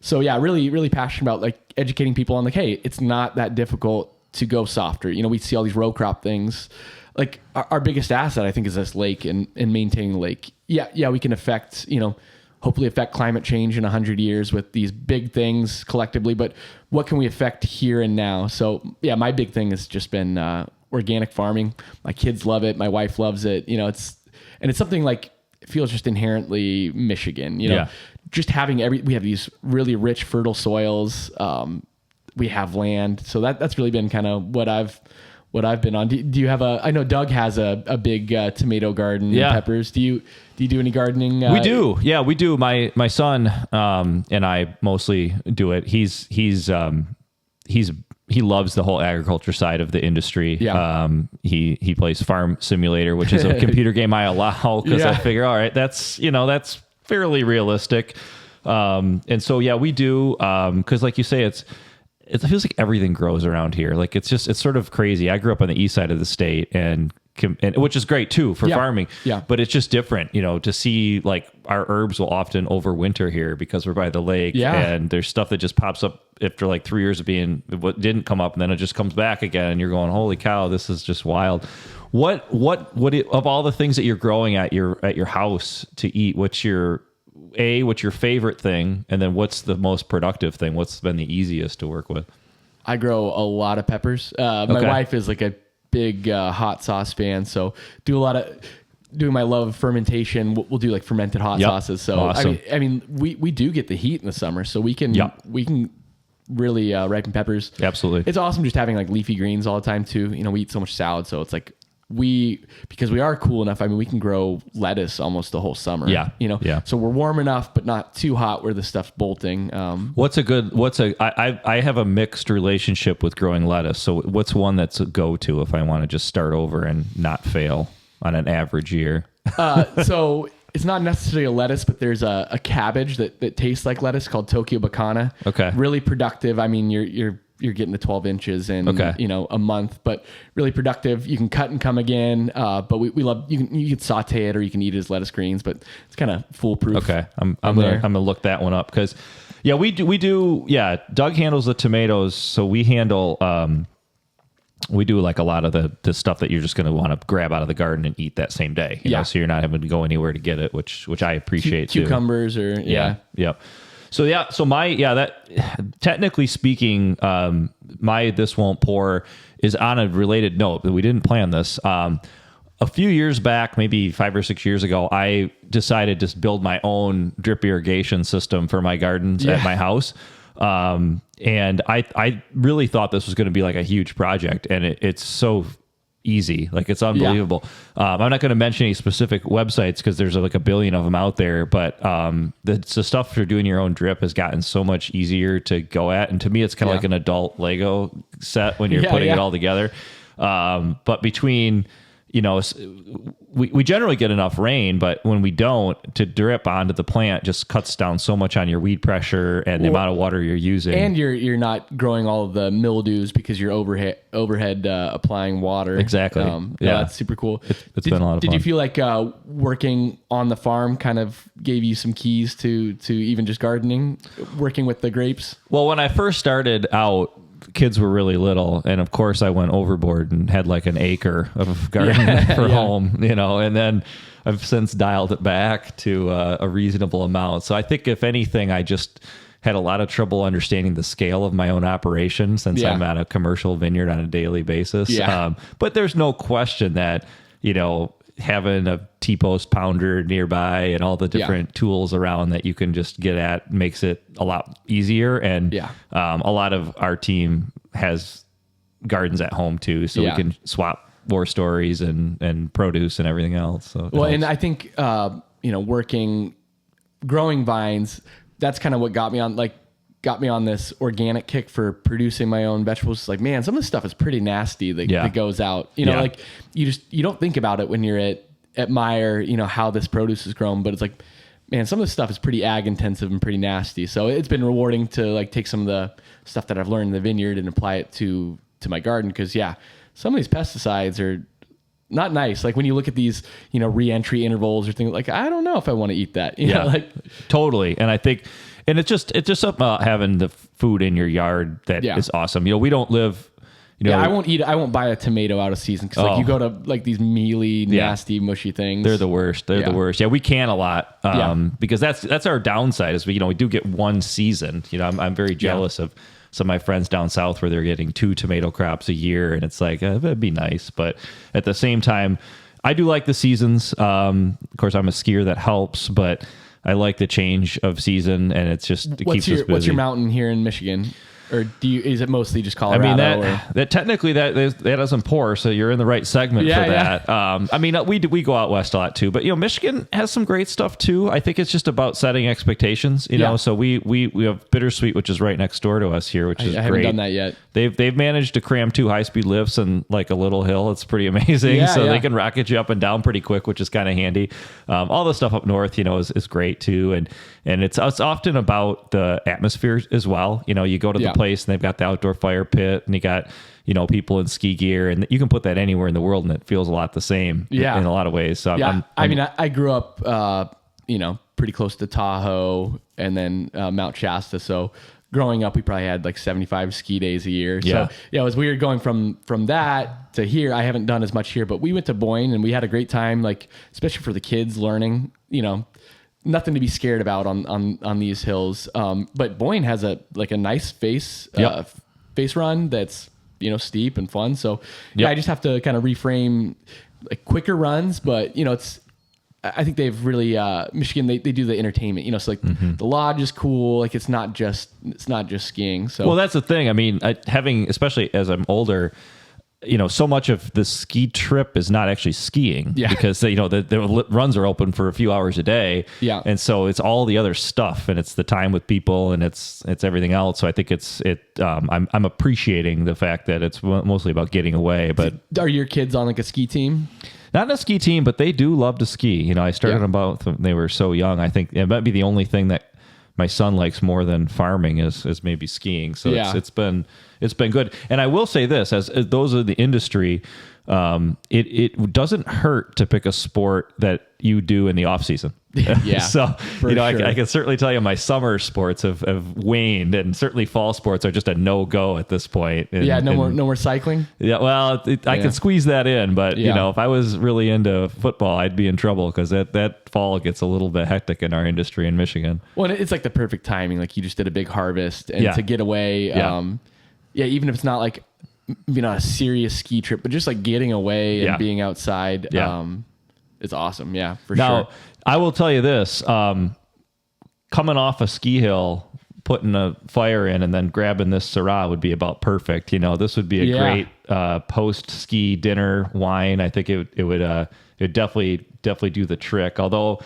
So yeah, really, really passionate about like educating people on like, hey, it's not that difficult to go softer. We see all these row crop things. Like our biggest asset, I think, is this lake and maintaining the lake. Yeah, we can hopefully affect climate change in 100 years with these big things collectively, but what can we affect here and now? So yeah, my big thing has just been organic farming. My kids love it. My wife loves it. It's something like, it feels just inherently Michigan, just having we have these really rich, fertile soils. We have land. So that's really been kind of what I've been on. Do you have I know Doug has a big tomato garden and peppers. Do you do any gardening? We do. Yeah, we do. My son and I mostly do it. He loves the whole agriculture side of the industry. Yeah. He plays Farm Simulator, which is a computer game I allow because I figure, all right, that's fairly realistic. And so yeah, we do because like you say, it feels like everything grows around here. Like it's sort of crazy. I grew up on the east side of the state and which is great too for farming. Yeah. But it's just different, to see like our herbs will often overwinter here because we're by the lake. Yeah. And there's stuff that just pops up after like 3 years of being what didn't come up, and then it just comes back again, and you're going, holy cow, this is just wild. What of all the things that you're growing at your house to eat, what's your favorite thing, and then what's the most productive thing? What's been the easiest to work with? I grow a lot of peppers. My wife is like a big hot sauce fan, so doing my love of fermentation. We'll do like fermented hot sauces. So awesome. I mean, we do get the heat in the summer, so we can really ripen peppers. Absolutely, it's awesome just having like leafy greens all the time too. We eat so much salad, so it's like because we are cool enough. I mean, we can grow lettuce almost the whole summer. Yeah. So we're warm enough, but not too hot where the stuff's bolting. I have a mixed relationship with growing lettuce. So what's one that's a go-to if I want to just start over and not fail on an average year? So it's not necessarily a lettuce, but there's a cabbage that tastes like lettuce called Tokyo Bacana. Okay. Really productive. I mean, you're getting to 12 inches in, a month, but really productive. You can cut and come again. But we love, you can saute it or you can eat it as lettuce greens, but it's kind of foolproof. Okay. I'm gonna look that one up because we do. Yeah. Doug handles the tomatoes. So we handle, we do like a lot of the stuff that you're just going to want to grab out of the garden and eat that same day. You know? So you're not having to go anywhere to get it, which I appreciate too. Cucumbers or Yep. So that technically speaking, my This Won't Pour is on a related note. We didn't plan this. A few years back, maybe 5 or 6 years ago, I decided to build my own drip irrigation system for my gardens at my house. And I really thought this was going to be like a huge project, and it's so easy. Like it's unbelievable. I'm not going to mention any specific websites because there's like a billion of them out there, but the stuff for doing your own drip has gotten so much easier to go at. And to me, it's kind of like an adult Lego set when you're putting it all together. But between, you know, we generally get enough rain, but when we don't, to drip onto the plant just cuts down so much on your weed pressure and the amount of water you're using. And you're not growing all of the mildews because you're overhead applying water. Exactly. That's super cool. It's been a lot of fun. Did you feel like working on the farm kind of gave you some keys to even just gardening, working with the grapes? Well, when I first started out, kids were really little, and of course I went overboard and had like an acre of garden for home, you know, and then I've since dialed it back to a reasonable amount. So I think if anything, I just had a lot of trouble understanding the scale of my own operation since I'm at a commercial vineyard on a daily basis. But there's no question that, you know, having a T-post pounder nearby and all the different tools around that you can just get at makes it a lot easier. And a lot of our team has gardens at home too, so we can swap war stories and produce and everything else. So well, and I think growing vines, that's kind of what got me on this organic kick for producing my own vegetables. It's like, man, some of this stuff is pretty nasty that goes out. You know, like you don't think about it when you're at Meyer, you know, how this produce is grown, but it's like, man, some of this stuff is pretty ag intensive and pretty nasty. So it's been rewarding to like take some of the stuff that I've learned in the vineyard and apply it to my garden. Cause some of these pesticides are not nice. Like when you look at these, you know, re-entry intervals or things like, I don't know if I want to eat that. You know, like totally. And I think, and it's just something about having the food in your yard that is awesome. You know, we don't live, you know, I won't buy a tomato out of season. Cause like you go to like these mealy, nasty, mushy things. They're the worst. They're the worst. Yeah. We can a lot. Because that's our downside is we do get one season. You know, I'm very jealous of some of my friends down south where they're getting 2 tomato crops a year, and it's like, that'd be nice. But at the same time, I do like the seasons. Of course, I'm a skier, that helps, but I like the change of season, and it keeps us busy. What's your mountain here in Michigan? Or is it mostly just Colorado? I mean, that technically that doesn't pour, so you're in the right segment for that. I mean, we go out west a lot too, but you know, Michigan has some great stuff too. I think it's just about setting expectations, you know. So we have Bittersweet, which is right next door to us here, which is great. I haven't done that yet. They've managed to cram 2 high-speed lifts in like a little hill. It's pretty amazing. They can rocket you up and down pretty quick, which is kind of handy. All the stuff up north, you know, is great too, and it's often about the atmosphere as well. You know, you go to the place and they've got the outdoor fire pit, and you got, you know, people in ski gear, and you can put that anywhere in the world and it feels a lot the same in a lot of ways. So I grew up, you know, pretty close to Tahoe and then Mount Shasta. So growing up, we probably had like 75 ski days a year. So it was weird going from that to here. I haven't done as much here, but we went to Boyne and we had a great time, like, especially for the kids learning, you know, nothing to be scared about on these hills. But Boyne has a nice face run that's, you know, steep and fun. So I just have to kind of reframe like quicker runs, but you know, I think they've really, Michigan, they do the entertainment, you know, so like the lodge is cool. Like it's not just skiing. So, well, that's the thing. I mean, especially as I'm older, you know, so much of the ski trip is not actually skiing because, you know, the runs are open for a few hours a day. Yeah. And so it's all the other stuff, and it's the time with people, and it's everything else. So I think I'm appreciating the fact that it's mostly about getting away. But are your kids on like a ski team? Not in a ski team, but they do love to ski. You know, I started them about when they were so young. I think it might be the only thing that my son likes more than farming is maybe skiing. So it's been good. And I will say this, as those are the industry, it doesn't hurt to pick a sport that you do in the off season. So, you know, sure. I can certainly tell you my summer sports have waned, and certainly fall sports are just a no-go at this point. No more cycling. Yeah. Well, I can squeeze that in, but you know, if I was really into football, I'd be in trouble because that fall gets a little bit hectic in our industry in Michigan. Well, it's like the perfect timing. Like you just did a big harvest, and to get away. Even if it's not like, you know, a serious ski trip, but just like getting away and being outside. It's awesome. Yeah, for sure. Now, I will tell you this, coming off a ski hill putting a fire in and then grabbing this Syrah would be about perfect. You know, this would be a great post ski dinner wine. I think it would definitely do the trick. Although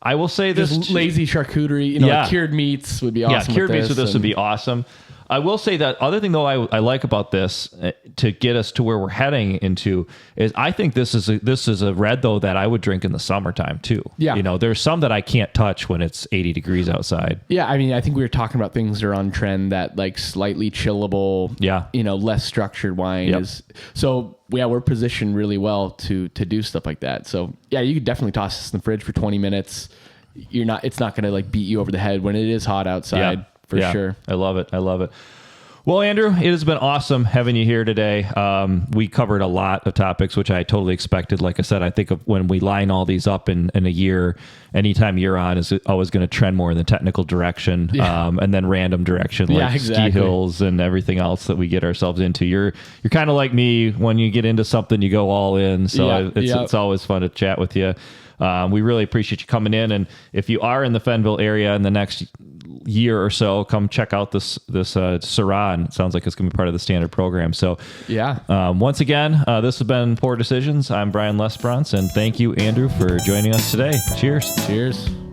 I will say this, just lazy charcuterie, you know, like cured meats would be awesome. Yeah, cured meats with this would be awesome. I will say that other thing though I like about this to get us to where we're heading into is I think this is a red though that I would drink in the summertime too. Yeah. You know, there's some that I can't touch when it's 80 degrees outside. Yeah, I mean, I think we were talking about things that are on trend, that like slightly chillable, you know, less structured wine is. So yeah, we're positioned really well to do stuff like that. So yeah, you could definitely toss this in the fridge for 20 minutes. It's not going to like beat you over the head when it is hot outside. For sure. I love it. Well, Andrew, it has been awesome having you here today. We covered a lot of topics, which I totally expected. Like I said, I think of when we line all these up in a year, anytime you're on is always going to trend more in the technical direction, and then random direction, like ski hills and everything else that we get ourselves into. You're kind of like me. When you get into something, you go all in. So it's always fun to chat with you. We really appreciate you coming in. And if you are in the Fenville area in the next year or so, come check out this Syrah. And it sounds like it's going to be part of the standard program. So once again, this has been Poor Decisions. I'm Brian Lesbrance, and thank you, Andrew, for joining us today. Cheers.